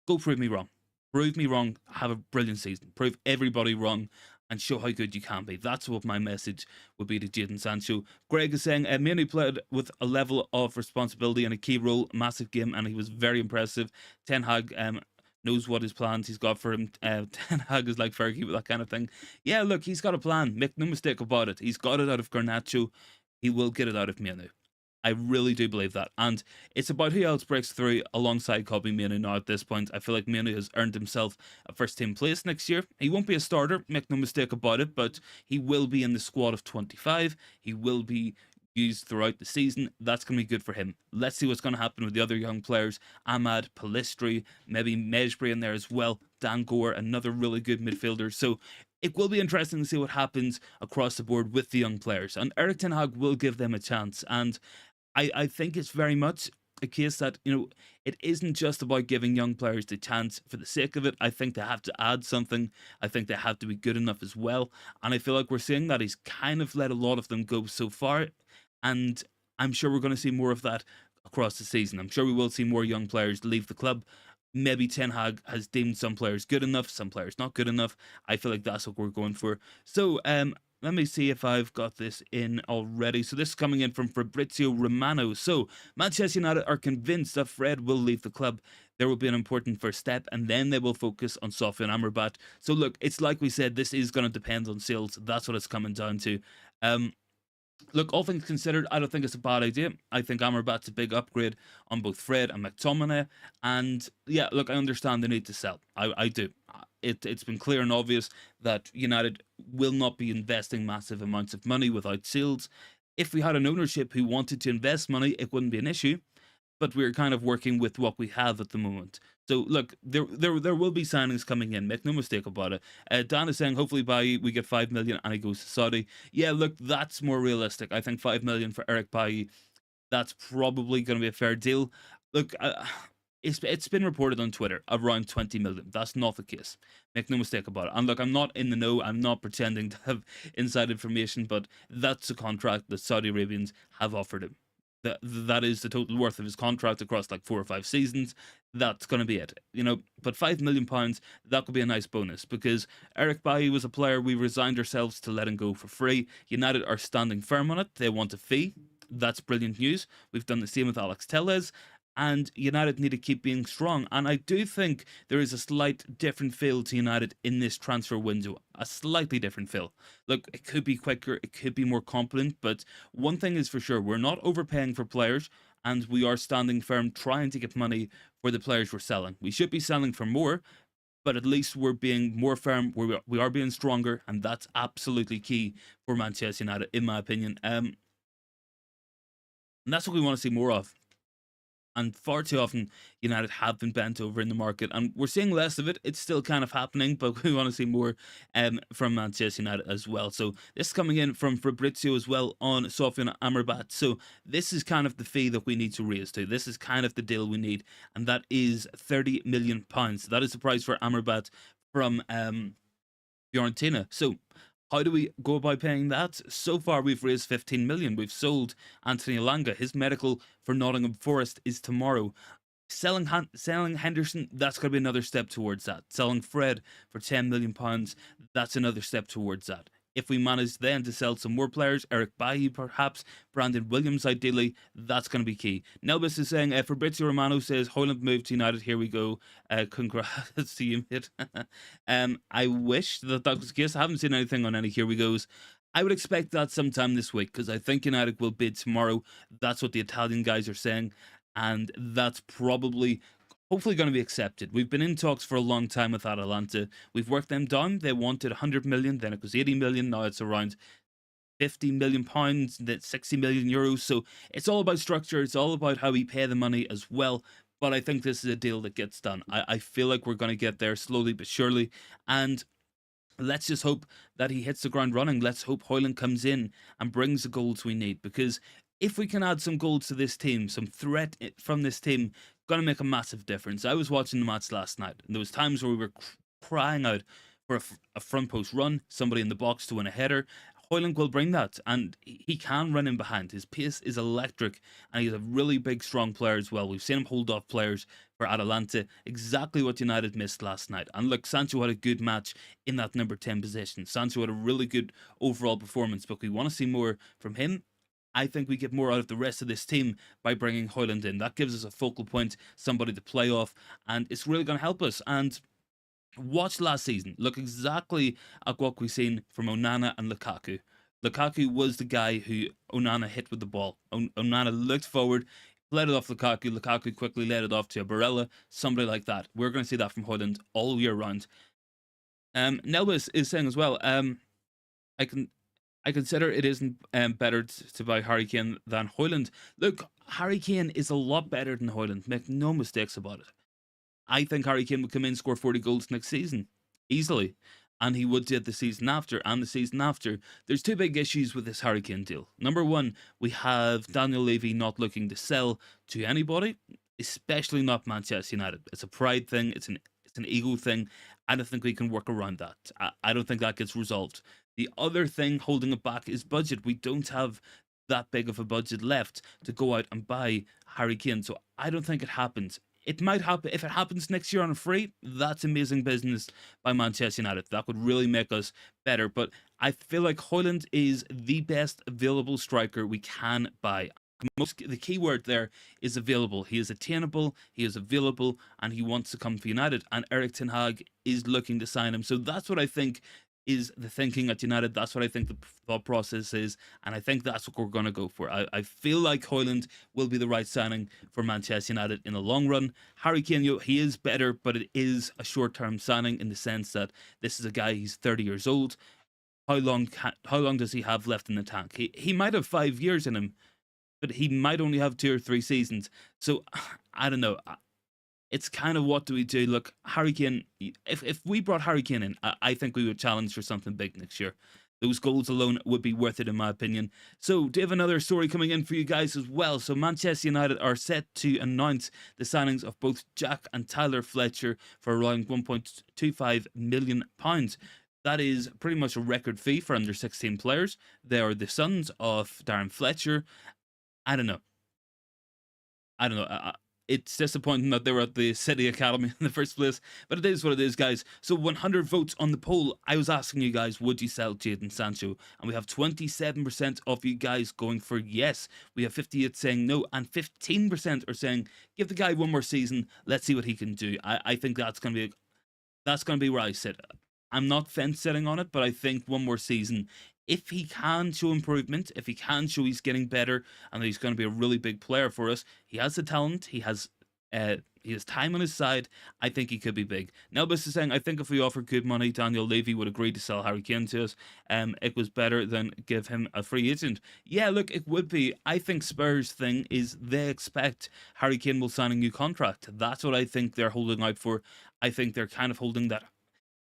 Go prove me wrong. Prove me wrong. Have a brilliant season. Prove everybody wrong and show how good you can be. That's what my message would be to Jadon Sancho. Greg is saying, Mane played with a level of responsibility and a key role, massive game, and he was very impressive. Ten Hag knows what his plans he's got for him. Ten Hag is like Fergie with that kind of thing. Yeah, look, he's got a plan. Make no mistake about it. He's got it out of Garnacho. He will get it out of Mane. I really do believe that. And it's about who else breaks through alongside Kobbie Mainoo now at this point. I feel like Mainoo has earned himself a first team place next year. He won't be a starter, make no mistake about it, but he will be in the squad of 25. He will be used throughout the season. That's going to be good for him. Let's see what's going to happen with the other young players. Ahmad, Pellistri, maybe Mejbri in there as well. Dan Gore, another really good midfielder. So it will be interesting to see what happens across the board with the young players. And Erik Ten Hag will give them a chance. And I think it's very much a case that, it isn't just about giving young players the chance for the sake of it. I think they have to add something. I think they have to be good enough as well. And I feel like we're seeing that he's kind of let a lot of them go so far. And I'm sure we're going to see more of that across the season. I'm sure we will see more young players leave the club. Maybe Ten Hag has deemed some players good enough, some players not good enough. I feel like that's what we're going for. So, let me see if I've got this in already. So this is coming in from Fabrizio Romano. So Manchester United are convinced that Fred will leave the club. There will be an important first step, and then they will focus on Sofyan Amrabat. So look, it's like we said, this is going to depend on sales. That's what it's coming down to. Look, all things considered, I don't think it's a bad idea. I think Amrabat's a big upgrade on both Fred and McTominay. And yeah, look, I understand the need to sell. I do. It's been clear and obvious that United will not be investing massive amounts of money without sales. If we had an ownership who wanted to invest money, it wouldn't be an issue. But we're kind of working with what we have at the moment. So look, there will be signings coming in. Make no mistake about it. Dan is saying hopefully we get 5 million and he goes to Saudi. Yeah, look, that's more realistic. I think 5 million for Eric Bailly, that's probably going to be a fair deal. Look, it's been reported on Twitter around 20 million. That's not the case. Make no mistake about it. And look, I'm not in the know. I'm not pretending to have inside information, but that's a contract that Saudi Arabians have offered him. That is the total worth of his contract across like 4 or 5 seasons. That's going to be it, But £5 million, that could be a nice bonus because Eric Bailly was a player we resigned ourselves to letting go for free. United are standing firm on it. They want a fee. That's brilliant news. We've done the same with Alex Telles. And United need to keep being strong. And I do think there is a slight different feel to United in this transfer window. A slightly different feel. Look, it could be quicker, it could be more competent, but one thing is for sure, we're not overpaying for players, and we are standing firm trying to get money for the players we're selling. We should be selling for more, but at least we're being more firm, we are being stronger, and that's absolutely key for Manchester United, in my opinion. And that's what we want to see more of. And far too often, United have been bent over in the market, and we're seeing less of it. It's still kind of happening, but we want to see more from Manchester United as well. So this is coming in from Fabrizio as well on Sofyan Amrabat. So this is kind of the fee that we need to raise to. This is kind of the deal we need, and that is £30 million. That is the price for Amrabat from Fiorentina. So How do we go about paying that? So far, we've raised 15 million. We've sold Anthony Elanga. His medical for Nottingham Forest is tomorrow. Selling Henderson, that's going to be another step towards that. Selling Fred for £10 million, that's another step towards that. If we manage then to sell some more players, Eric Bailly perhaps, Brandon Williams ideally, that's going to be key. Nelbus is saying, Fabrizio Romano says, Hojlund moved to United, here we go. Congrats to you, mate. I wish that that was the case. I haven't seen anything on any here we goes. I would expect that sometime this week, because I think United will bid tomorrow. That's what the Italian guys are saying, and that's probably hopefully going to be accepted. We've been in talks for a long time with Atalanta. We've worked them down. They wanted 100 million, then it was 80 million. Now it's around 50 million pounds, that's 60 million euros. So it's all about structure. It's all about how we pay the money as well. But I think this is a deal that gets done. I feel like we're going to get there slowly but surely. And let's just hope that he hits the ground running. Let's hope Hojlund comes in and brings the goals we need, because if we can add some goals to this team, some threat from this team, going to make a massive difference. I was watching the match last night, and there was times where we were crying out for a front post run, somebody in the box to win a header. Hojlund will bring that, and he can run in behind. His pace is electric, and he's a really big, strong player as well. We've seen him hold off players for Atalanta, exactly what United missed last night. And look, Sancho had a good match in that number 10 position. Sancho had a really good overall performance, but we want to see more from him. I think we get more out of the rest of this team by bringing Hojlund in. That gives us a focal point, somebody to play off, and it's really going to help us. And watch last season. Look exactly at what we've seen from Onana and Lukaku. Lukaku was the guy who Onana hit with the ball. Onana looked forward, led it off Lukaku. Lukaku quickly led it off to a Barella, somebody like that. We're going to see that from Hojlund all year round. Nelbus is saying as well, I consider it isn't better to buy Harry Kane than Hojlund. Look, Harry Kane is a lot better than Hojlund. Make no mistakes about it. I think Harry Kane would come in, score 40 goals next season, easily. And he would do it the season after and the season after. There's two big issues with this Harry Kane deal. Number one, we have Daniel Levy not looking to sell to anybody, especially not Manchester United. It's a pride thing. It's an ego thing. I don't think we can work around that. I don't think that gets resolved. The other thing holding it back is budget. We don't have that big of a budget left to go out and buy Harry Kane. So I don't think it happens. It might happen. If it happens next year on a free, that's amazing business by Manchester United. That would really make us better. But I feel like Hojlund is the best available striker we can buy. The key word there is available. He is attainable, he is available, and he wants to come for United. And Erik Ten Hag is looking to sign him. So that's what I think is the thinking at United. That's what I think the thought process is, and I think that's what we're going to go for. I feel like Hojlund will be the right signing for Manchester United in the long run. Harry Kane, he is better, but it is a short-term signing in the sense that this is a guy, he's 30 years old. How long does he have left in the tank? He might have 5 years in him, but he might only have 2 or 3 seasons. So, I don't know. It's kind of what do we do? Look, Harry Kane, if we brought Harry Kane in, I think we would challenge for something big next year. Those goals alone would be worth it, in my opinion. So, do you have another story coming in for you guys as well? So, Manchester United are set to announce the signings of both Jack and Tyler Fletcher for around £1.25 million. That is pretty much a record fee for under 16 players. They are the sons of Darren Fletcher. I don't know. It's disappointing that they were at the City Academy in the first place, but it is what it is, guys. So 100 votes on the poll. I was asking you guys, would you sell Jadon Sancho? And we have 27% of you guys going for yes. We have 58 saying no, and 15% are saying give the guy one more season. Let's see what he can do. I think that's gonna be where I sit. I'm not fence sitting on it, but I think one more season. If he can show improvement, if he can show he's getting better, and that he's going to be a really big player for us, he has the talent, he has time on his side. I think he could be big. Nelbus is saying, I think if we offer good money, Daniel Levy would agree to sell Harry Kane to us. It was better than give him a free agent. Yeah, look, it would be. I think Spurs' thing is they expect Harry Kane will sign a new contract. That's what I think they're holding out for. I think they're kind of holding that.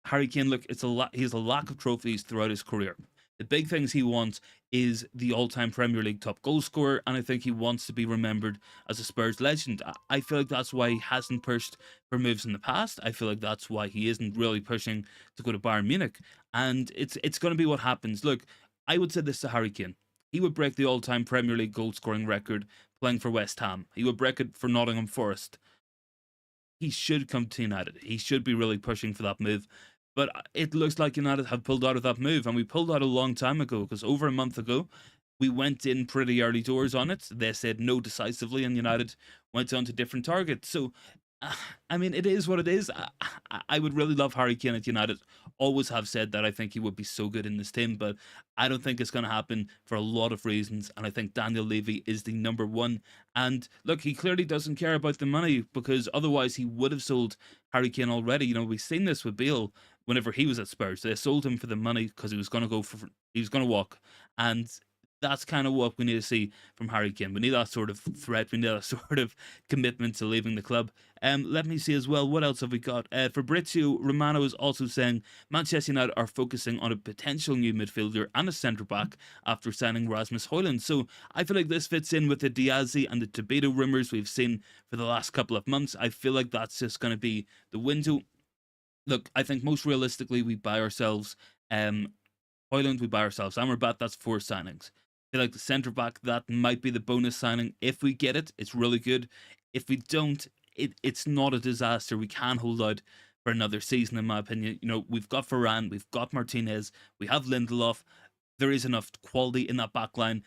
Harry Kane, look, he has a lack of trophies throughout his career. The big things he wants is the all-time Premier League top goal scorer, and I think he wants to be remembered as a Spurs legend. I feel like that's why he hasn't pushed for moves in the past. I feel like that's why he isn't really pushing to go to Bayern Munich, and it's going to be what happens. Look, I would say this to Harry Kane. He would break the all-time Premier League goal-scoring record playing for West Ham. He would break it for Nottingham Forest. He should come to United. He should be really pushing for that move. But it looks like United have pulled out of that move, and we pulled out a long time ago, because over a month ago, we went in pretty early doors on it. They said no decisively, and United went on to different targets. So, I mean, it is what it is. I would really love Harry Kane at United. Always have said that I think he would be so good in this team, but I don't think it's going to happen for a lot of reasons. And I think Daniel Levy is the number one. And look, he clearly doesn't care about the money, because otherwise he would have sold Harry Kane already. You know, we've seen this with Bale whenever he was at Spurs. They sold him for the money because he was going to he was going to walk. And that's kind of what we need to see from Harry Kane. We need that sort of threat. We need that sort of commitment to leaving the club. Let me see as well. What else have we got? Fabrizio Romano is also saying Manchester United are focusing on a potential new midfielder and a centre back after signing Rasmus Hojlund. So I feel like this fits in with the Diassi and the Tobato rumours we've seen for the last couple of months. I feel like that's just going to be the window. Look, I think most realistically we buy ourselves Hojlund, we buy ourselves Amrabat. That's 4 signings. I feel like the centre back, that might be the bonus signing. If we get it, it's really good. If we don't, it's not a disaster. We can hold out for another season, in my opinion. You know, we've got Varane, we've got Martinez, we have Lindelof. There is enough quality in that back line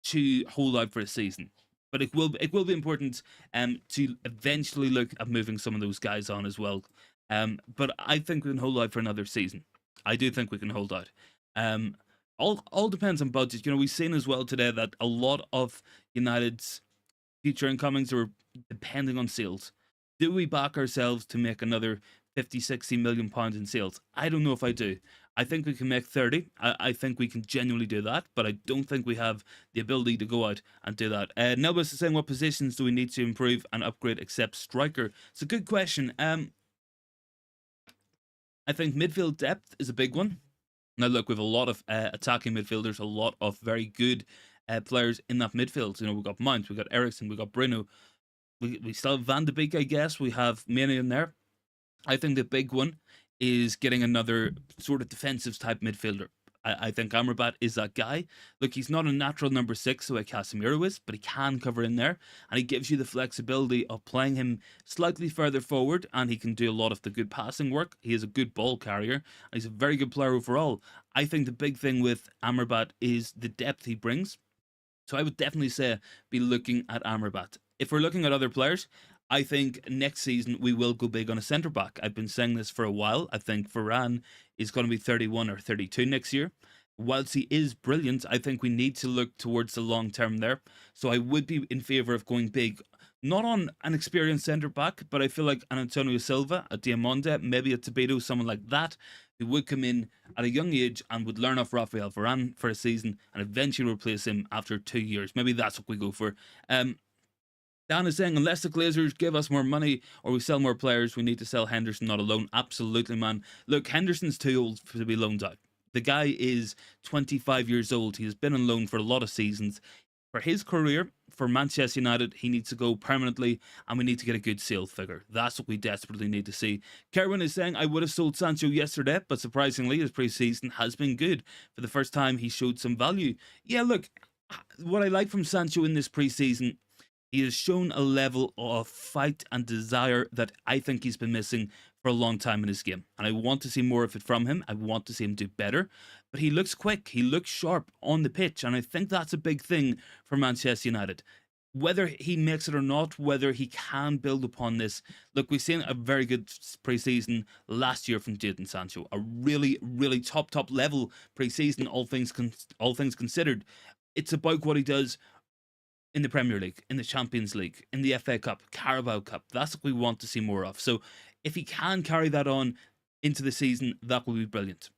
to hold out for a season. But it will be important to eventually look at moving some of those guys on as well. But I think we can hold out for another season. I do think we can hold out. All depends on budget. You know, we've seen as well today that a lot of United's future incomings are depending on sales. Do we back ourselves to make another 50, 60 million pounds in sales? I don't know if I do. I think we can make 30. I think we can genuinely do that, but I don't think we have the ability to go out and do that. Nelbus is saying, what positions do we need to improve and upgrade except striker? It's a good question. I think midfield depth is a big one. Now, look, we have a lot of attacking midfielders, a lot of very good players in that midfield. You know, we've got Mount, we've got Eriksen, we've got Bruno. We still have Van de Beek, I guess. We have Mane in there. I think the big one is getting another sort of defensive type midfielder. I think Amrabat is that guy. Look, he's not a natural number 6 like Casemiro is, but he can cover in there, and he gives you the flexibility of playing him slightly further forward, and he can do a lot of the good passing work. He is a good ball carrier, and he's a very good player overall. I think the big thing with Amrabat is the depth he brings. So I would definitely say be looking at Amrabat. If we're looking at other players, I think next season we will go big on a centre back. I've been saying this for a while. I think Varane is going to be 31 or 32 next year. Whilst he is brilliant, I think we need to look towards the long term there. So I would be in favour of going big, not on an experienced centre back, but I feel like an Antonio Silva, a Diamonde, maybe a Tobato, someone like that, who would come in at a young age and would learn off Rafael Varane for a season and eventually replace him after 2 years. Maybe that's what we go for. Dan is saying, unless the Glazers give us more money or we sell more players, we need to sell Henderson, not a loan. Absolutely, man. Look, Henderson's too old to be loaned out. The guy is 25 years old. He has been on loan for a lot of seasons. For his career, for Manchester United, he needs to go permanently, and we need to get a good sale figure. That's what we desperately need to see. Kerwin is saying, I would have sold Sancho yesterday, but surprisingly, his pre-season has been good. For the first time, he showed some value. Yeah, look, what I like from Sancho in this pre-season, he has shown a level of fight and desire that I think he's been missing for a long time in his game. And I want to see more of it from him. I want to see him do better. But he looks quick. He looks sharp on the pitch. And I think that's a big thing for Manchester United. Whether he makes it or not, whether he can build upon this. Look, we've seen a very good pre-season last year from Jadon Sancho. A really, really top level pre-season, all things considered. It's about what he does in the Premier League, in the Champions League, in the FA Cup, Carabao Cup. That's what we want to see more of. So if he can carry that on into the season, that would be brilliant.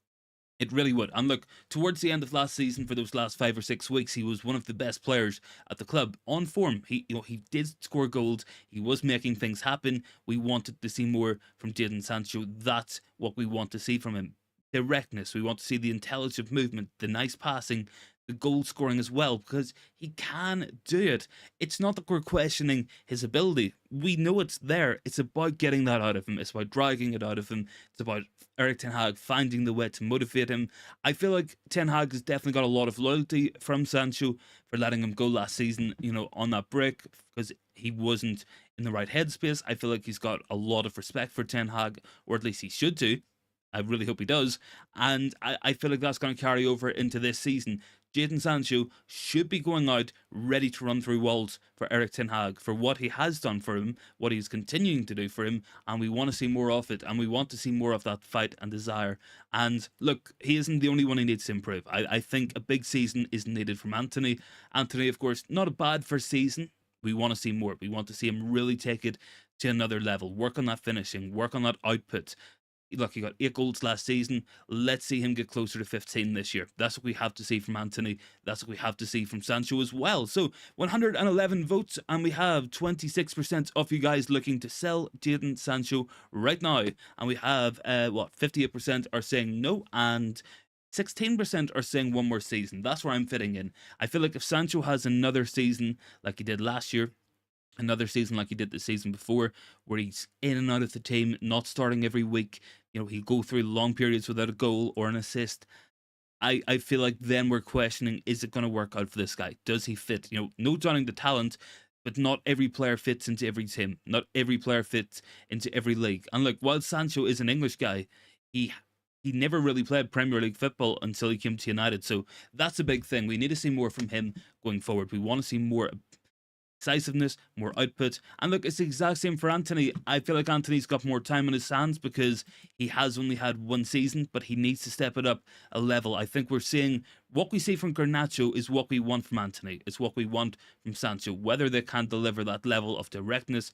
It really would. And look, towards the end of last season, for those last 5 or 6 weeks, he was one of the best players at the club, on form. He did score goals. He was making things happen. We wanted to see more from Jadon Sancho. That's what we want to see from him. directness. We want to see the intelligent movement, the nice passing, the goal scoring as well, because he can do it. It's not that we're questioning his ability. We know it's there. It's about getting that out of him. It's about dragging it out of him. It's about Erik Ten Hag finding the way to motivate him. I feel like Ten Hag has definitely got a lot of loyalty from Sancho for letting him go last season, on that break, because he wasn't in the right headspace. I feel like he's got a lot of respect for Ten Hag, or at least he should do. I really hope he does. And I feel like that's going to carry over into this season. Jadon Sancho should be going out ready to run through walls for Erik Ten Hag, for what he has done for him, what he's continuing to do for him, and we want to see more of it, and we want to see more of that fight and desire. And look, he isn't the only one who needs to improve. I think a big season is needed from Antony. Antony, of course, not a bad first season. We want to see more. We want to see him really take it to another level, work on that finishing, work on that output. Look, he got 8 goals last season. Let's see him get closer to 15 this year. That's what we have to see from Antony. That's what we have to see from Sancho as well. So 111 votes, and we have 26% of you guys looking to sell Jadon Sancho right now. And we have 58% are saying no, and 16% are saying one more season. That's where I'm fitting in. I feel like if Sancho has another season like he did last year, another season like he did the season before, where he's in and out of the team, not starting every week, he'll go through long periods without a goal or an assist. I feel like then we're questioning, is it going to work out for this guy? Does he fit? No doubting the talent, but not every player fits into every team. Not every player fits into every league. And look, while Sancho is an English guy, he never really played Premier League football until he came to United. So that's a big thing. We need to see more from him going forward. We want to see more decisiveness, more output. And look, it's the exact same for Antony. I feel like Antony's got more time on his hands because he has only had one season, but he needs to step it up a level. I think we're seeing what we see from Garnacho is what we want from Antony. It's what we want from Sancho. Whether they can deliver that level of directness,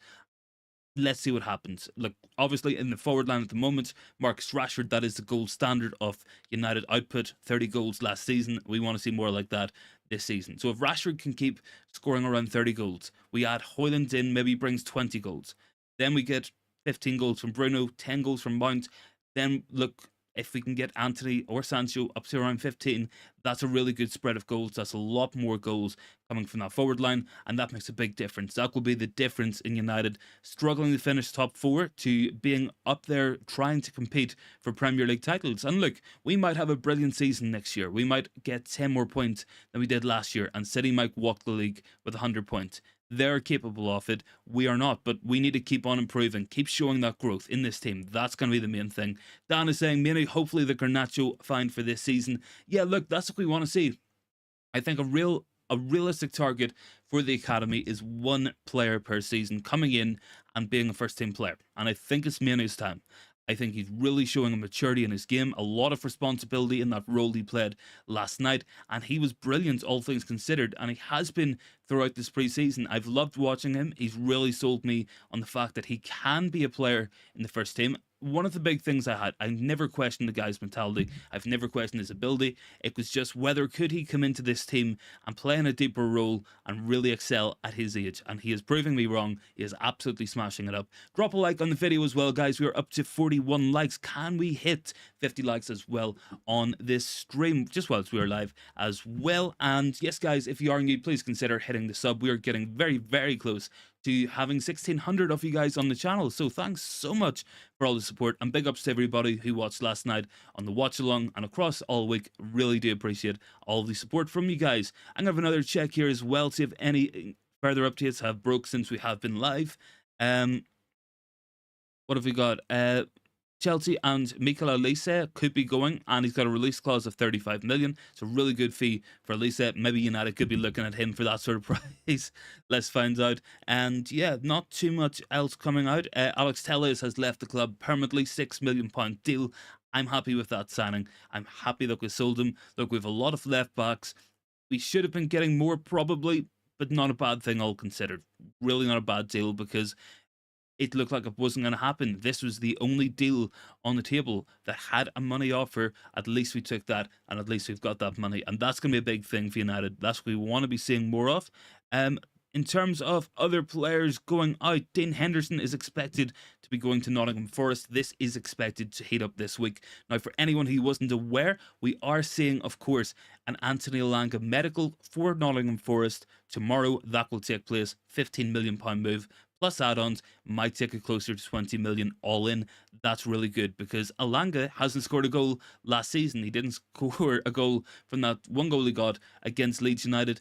let's see what happens. Look, obviously in the forward line at the moment, Marcus Rashford, that is the gold standard of United output, 30 goals last season. We want to see more like that this season. So if Rashford can keep scoring around 30 goals, we add Hojlund in, maybe brings 20 goals. Then we get 15 goals from Bruno, 10 goals from Mount. Then look, if we can get Antony or Sancho up to around 15, that's a really good spread of goals. That's a lot more goals coming from that forward line, and that makes a big difference. That will be the difference in United struggling to finish top 4 to being up there trying to compete for Premier League titles. And look, we might have a brilliant season next year. We might get 10 more points than we did last year, and City might walk the league with 100 points. They're capable of it. We are not, but we need to keep on improving, keep showing that growth in this team. That's going to be the main thing. Dan is saying, mainly, hopefully the Garnacho find for this season. Yeah, look, that's what we want to see. I think a realistic target for the academy is 1 player per season coming in and being a first team player. And I think it's Manu's time. I think he's really showing a maturity in his game, a lot of responsibility in that role he played last night, and he was brilliant, all things considered, and he has been throughout this preseason. I've loved watching him. He's really sold me on the fact that he can be a player in the first team. One of the big things I never questioned the guy's mentality. I've never questioned his ability. It was just whether could he come into this team and play in a deeper role and really excel at his age. And he is proving me wrong. He is absolutely smashing it up. Drop a like on the video as well, guys. We are up to 41 likes. Can we hit 50 likes as well on this stream, just whilst we are live as well? And yes, guys, if you are new, please consider hitting the sub. We are getting very, very close to having 1,600 of you guys on the channel. So thanks so much for all the support, and big ups to everybody who watched last night on the watch along and across all week. Really do appreciate all the support from you guys. I'm gonna have another check here as well, see if any further updates have broke since we have been live. What have we got? Chelsea and Mikel Olise could be going, and he's got a release clause of 35 million. It's a really good fee for Olise. Maybe United could be looking at him for that sort of price. Let's find out. And yeah, not too much else coming out. Alex Telles has left the club permanently, £6 million deal. I'm happy with that signing. I'm happy that we sold him. Look, we have a lot of left backs. We should have been getting more probably, but not a bad thing all considered. Really not a bad deal, because it looked like it wasn't going to happen. This was the only deal on the table that had a money offer. At least we took that, and at least we've got that money. And that's going to be a big thing for United. That's what we want to be seeing more of. In terms of other players going out, Dean Henderson is expected to be going to Nottingham Forest. This is expected to heat up this week. Now, for anyone who wasn't aware, we are seeing, of course, an Anthony Elanga medical for Nottingham Forest tomorrow. That will take place. £15 million move plus add-ons might take it closer to 20 million all in. That's really good because Elanga hasn't scored a goal last season. He didn't score a goal from that one goal he got against Leeds United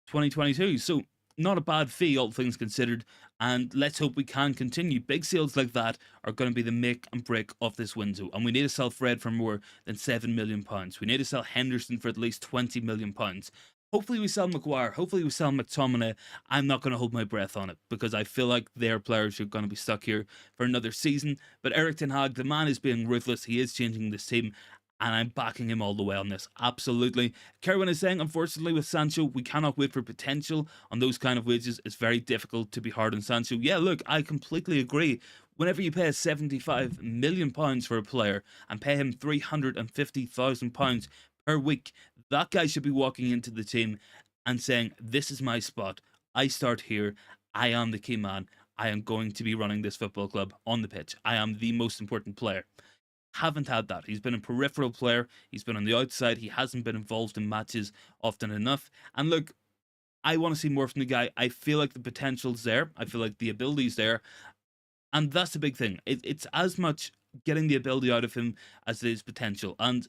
2022. So not a bad fee, all things considered, and let's hope we can continue. Big sales like that are going to be the make and break of this window, and we need to sell Fred for more than £7 million. We need to sell Henderson for at least £20 million. Hopefully we sell Maguire, hopefully we sell McTominay. I'm not going to hold my breath on it, because I feel like they're players who are going to be stuck here for another season. But Erik Ten Hag, the man is being ruthless, he is changing this team, and I'm backing him all the way on this. Absolutely. Kerwin is saying, unfortunately, with Sancho, we cannot wait for potential. On those kind of wages, it's very difficult to be hard on Sancho. Yeah, look, I completely agree. Whenever you pay £75 million for a player and pay him £350,000 per week, that guy should be walking into the team and saying, this is my spot. I start here. I am the key man. I am going to be running this football club on the pitch. I am the most important player. Haven't had that. He's been a peripheral player. He's been on the outside. He hasn't been involved in matches often enough. And look, I want to see more from the guy. I feel like the potential's there. I feel like the ability's there. And that's the big thing. It's as much getting the ability out of him as it is potential. And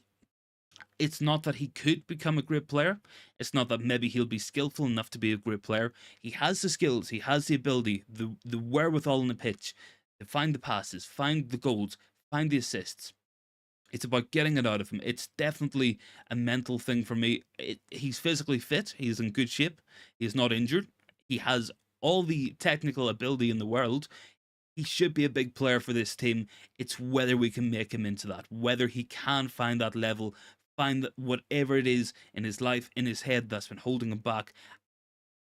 it's not that he could become a great player. It's not that maybe he'll be skillful enough to be a great player. He has the skills. He has the ability, the wherewithal on the pitch to find the passes, find the goals, find the assists. It's about getting it out of him. It's definitely a mental thing for me. He's physically fit. He's in good shape. He's not injured. He has all the technical ability in the world. He should be a big player for this team. It's whether we can make him into that, whether he can find that level, find that whatever it is in his life, in his head that's been holding him back,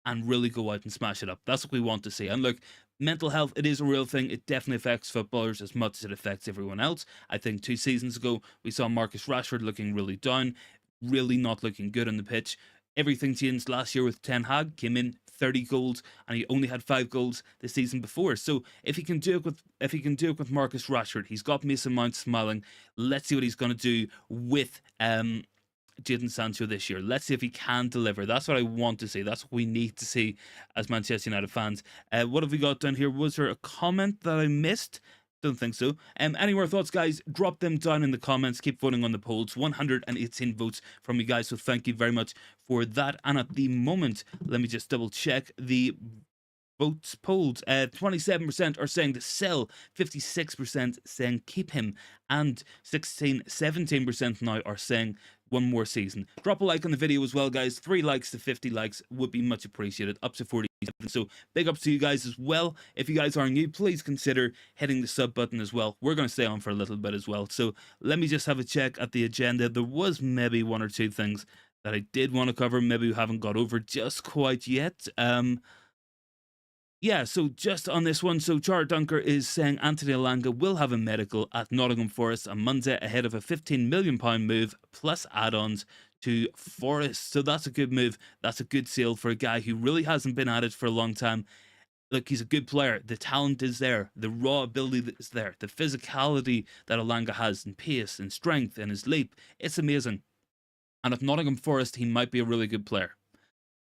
and really go out and smash it up. That's what we want to see. And look, mental health, it is a real thing. It definitely affects footballers as much as it affects everyone else. I think 2 seasons ago, we saw Marcus Rashford looking really down, really not looking good on the pitch. Everything changed last year with Ten Hag, came in 30 goals, and he only had 5 goals the season before. So if he can do it with Marcus Rashford, he's got Mason Mount smiling. Let's see what he's going to do with Jadon Sancho this year. Let's see if he can deliver. That's what I want to see. That's what we need to see as Manchester United fans. What have we got down here? Was there a comment that I missed? Don't think so. Any more thoughts, guys? Drop them down in the comments. Keep voting on the polls. 118 votes from you guys, so thank you very much for that. And at the moment, let me just double check the votes polled. 27% are saying to sell, 56% saying keep him, and 17% now are saying one more season. Drop a like on the video as well, guys. 3 likes to 50 likes would be much appreciated. Up to 47. So big ups to you guys as well. If you guys are new, please consider hitting the sub button as well. We're going to stay on for a little bit as well. So let me just have a check at the agenda. There was maybe 1 or 2 things that I did want to cover. Maybe we haven't got over just quite yet. Yeah, so just on this one, so Char Dunker is saying Anthony Elanga will have a medical at Nottingham Forest on Monday ahead of a £15 million move plus add-ons to Forest. So that's a good move. That's a good sale for a guy who really hasn't been at it for a long time. Look, he's a good player. The talent is there. The raw ability is there. The physicality that Elanga has, and pace and strength and his leap, it's amazing. And at Nottingham Forest, he might be a really good player,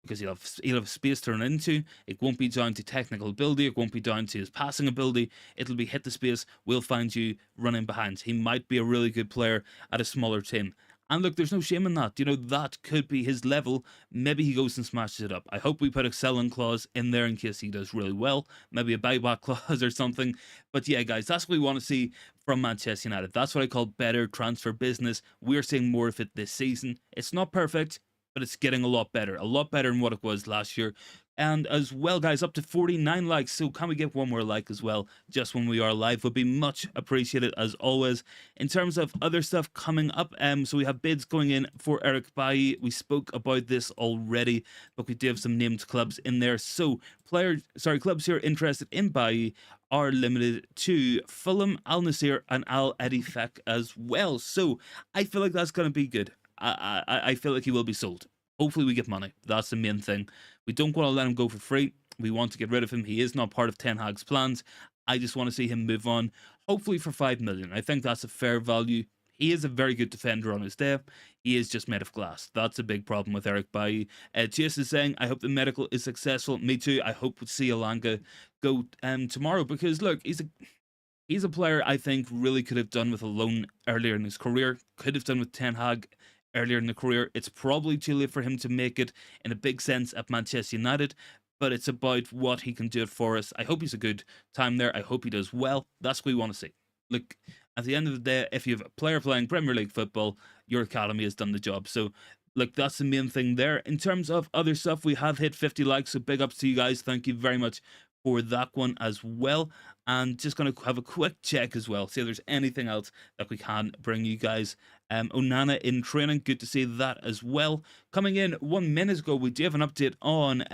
because he'll have space to run into. It won't be down to technical ability. It won't be down to his passing ability. It'll be hit the space. We'll find you running behind. He might be a really good player at a smaller team. And look, there's no shame in that. You know, that could be his level. Maybe he goes and smashes it up. I hope we put a selling clause in there in case he does really well. Maybe a buyback clause or something. But yeah, guys, that's what we want to see from Manchester United. That's what I call better transfer business. We're seeing more of it this season. It's not perfect, but it's getting a lot better than what it was last year. And as well, guys, up to 49 likes. So can we get 1 more like as well, just when we are live? Would be much appreciated as always. In terms of other stuff coming up, so we have bids going in for Eric Bailly. We spoke about this already, but we do have some named clubs in there. So clubs here interested in Bailly are limited to Fulham, Al-Nassr, and Al-Ettifaq as well. So I feel like that's going to be good. I feel like he will be sold. Hopefully we get money. That's the main thing. We don't want to let him go for free. We want to get rid of him. He is not part of Ten Hag's plans. I just want to see him move on, hopefully for 5 million. I think that's a fair value. He is a very good defender on his day. He is just made of glass. That's a big problem with Eric Bailly. Chase is saying, I hope the medical is successful. Me too. I hope we see Elanga go tomorrow, because look, he's a player I think really could have done with a loan earlier in his career. Could have done with Ten Hag earlier in the career. It's probably too late for him to make it in a big sense at Manchester United, but it's about what he can do it for us. I hope he's a good time there. I hope he does well. That's what we want to see. Look, at the end of the day, if you have a player playing Premier League football, your academy has done the job. So, look, that's the main thing there. In terms of other stuff, we have hit 50 likes, so big ups to you guys. Thank you very much for that one as well. And just going to have a quick check as well, see if there's anything else that we can bring you guys. Onana in training, good to see that as well. Coming in 1 minute ago, we do have an update on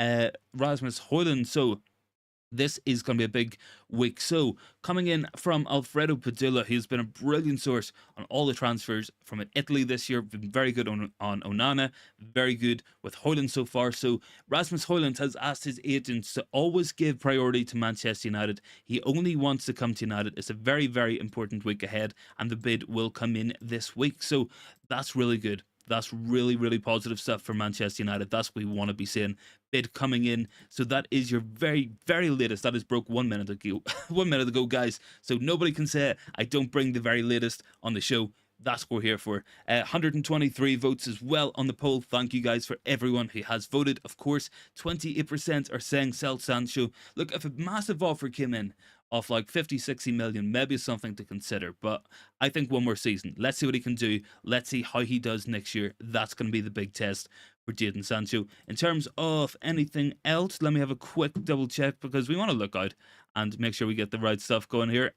Rasmus Hojlund. So this is going to be a big week. So, coming in from Alfredo Padilla, he's been a brilliant source on all the transfers from Italy this year. Been very good on Onana, very good with Hojlund so far. So, Rasmus Hojlund has asked his agents to always give priority to Manchester United. He only wants to come to United. It's a very, very important week ahead, and the bid will come in this week. So, that's really good. That's really, really positive stuff for Manchester United. That's what we want to be seeing. Bid coming in. So that is your very, very latest. That is broke 1 minute ago. 1 minute ago, guys. So nobody can say I don't bring the very latest on the show. That's what we're here for. 123 votes as well on the poll. Thank you guys for everyone who has voted. Of course, 28% are saying sell Sancho. Look, if a massive offer came in of like 50, 60 million, maybe something to consider. But I think one more season. Let's see what he can do. Let's see how he does next year. That's going to be the big test for Jadon Sancho. In terms of anything else, let me have a quick double check, because we want to look out and make sure we get the right stuff going here.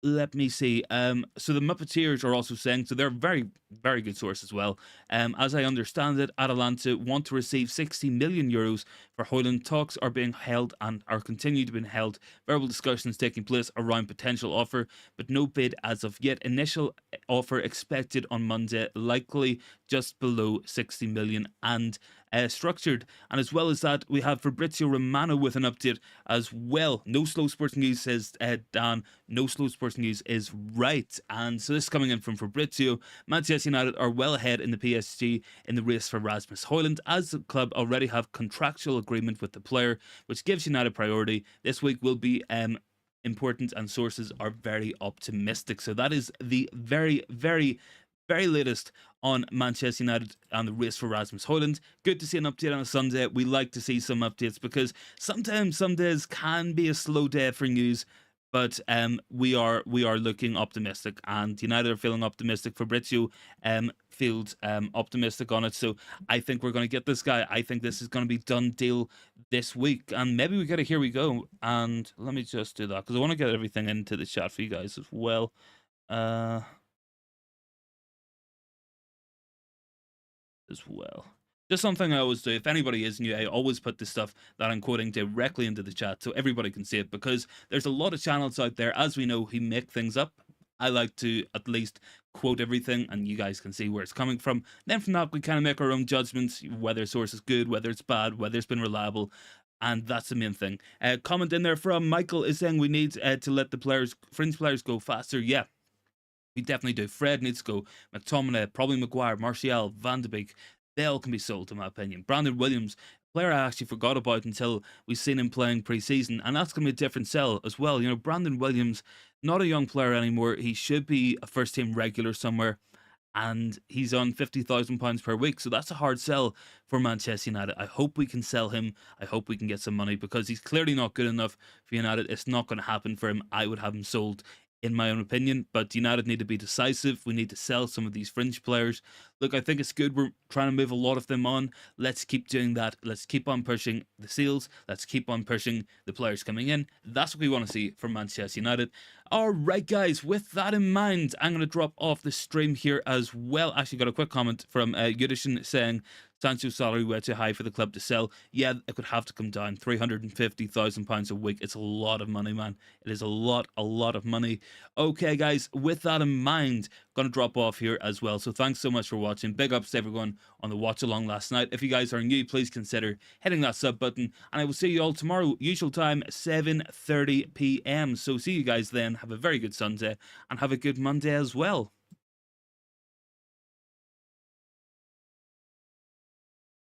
Let me see. So the Mufceteers are also saying, so they're very, very good source as well. As I understand it, Atalanta want to receive 60 million euros for Hojlund. Talks are being held and are continued to be held. Verbal discussions taking place around potential offer, but no bid as of yet. Initial offer expected on Monday, likely just below 60 million and structured. And as well as that, we have Fabrizio Romano with an update as well. No slow sports news, says Dan. No slow sports news is right. And so this is coming in from Fabrizio. Manchester United are well ahead in the PSG in the race for Rasmus Hojlund, as the club already have contractual agreement with the player, which gives United priority. This week will be important, and sources are very optimistic. So that is the very, very, very latest on Manchester United and the race for Rasmus Hojlund. Good to see an update on a Sunday. We like to see some updates, because sometimes some days can be a slow day for news. But we are looking optimistic, and United are feeling optimistic. Fabrizio feels optimistic on it. So I think we're going to get this guy. I think this is going to be done deal this week, and maybe we get a here we go. And let me just do that, because I want to get everything into the chat for you guys as well. Just something I always do. If anybody is new, I always put the stuff that I'm quoting directly into the chat so everybody can see it, because there's a lot of channels out there, as we know, who make things up. I like to at least quote everything, and you guys can see where it's coming from. Then from that, we kind of make our own judgments, whether a source is good, whether it's bad, whether it's been reliable. And that's the main thing. Comment in there from Michael is saying we need to let the fringe players go faster. Yeah, we definitely do. Fred needs to go. McTominay, probably Maguire, Martial, Van de Beek. They all can be sold, in my opinion. Brandon Williams, player I actually forgot about until we've seen him playing pre-season, and that's going to be a different sell as well. You know, Brandon Williams, not a young player anymore. He should be a first-team regular somewhere, and he's on £50,000 per week, so that's a hard sell for Manchester United. I hope we can sell him. I hope we can get some money, because he's clearly not good enough for United. It's not going to happen for him. I would have him sold, in my own opinion, but United need to be decisive. We need to sell some of these fringe players. Look, I think it's good we're trying to move a lot of them on. Let's keep doing that. Let's keep on pushing the sales. Let's keep on pushing the players coming in. That's what we want to see from Manchester United. All right, guys, with that in mind, I'm going to drop off the stream here as well. Actually got a quick comment from Yudishin saying, Sancho's salary way too high for the club to sell. Yeah, it could have to come down. £350,000 a week. It's a lot of money, man. It is a lot of money. Okay, guys, with that in mind, gonna drop off here as well. So thanks so much for watching. Big ups to everyone on the watch along last night. If you guys are new, please consider hitting that sub button. And I will see you all tomorrow, usual time, 7:30 p.m. So see you guys then. Have a very good Sunday and have a good Monday as well.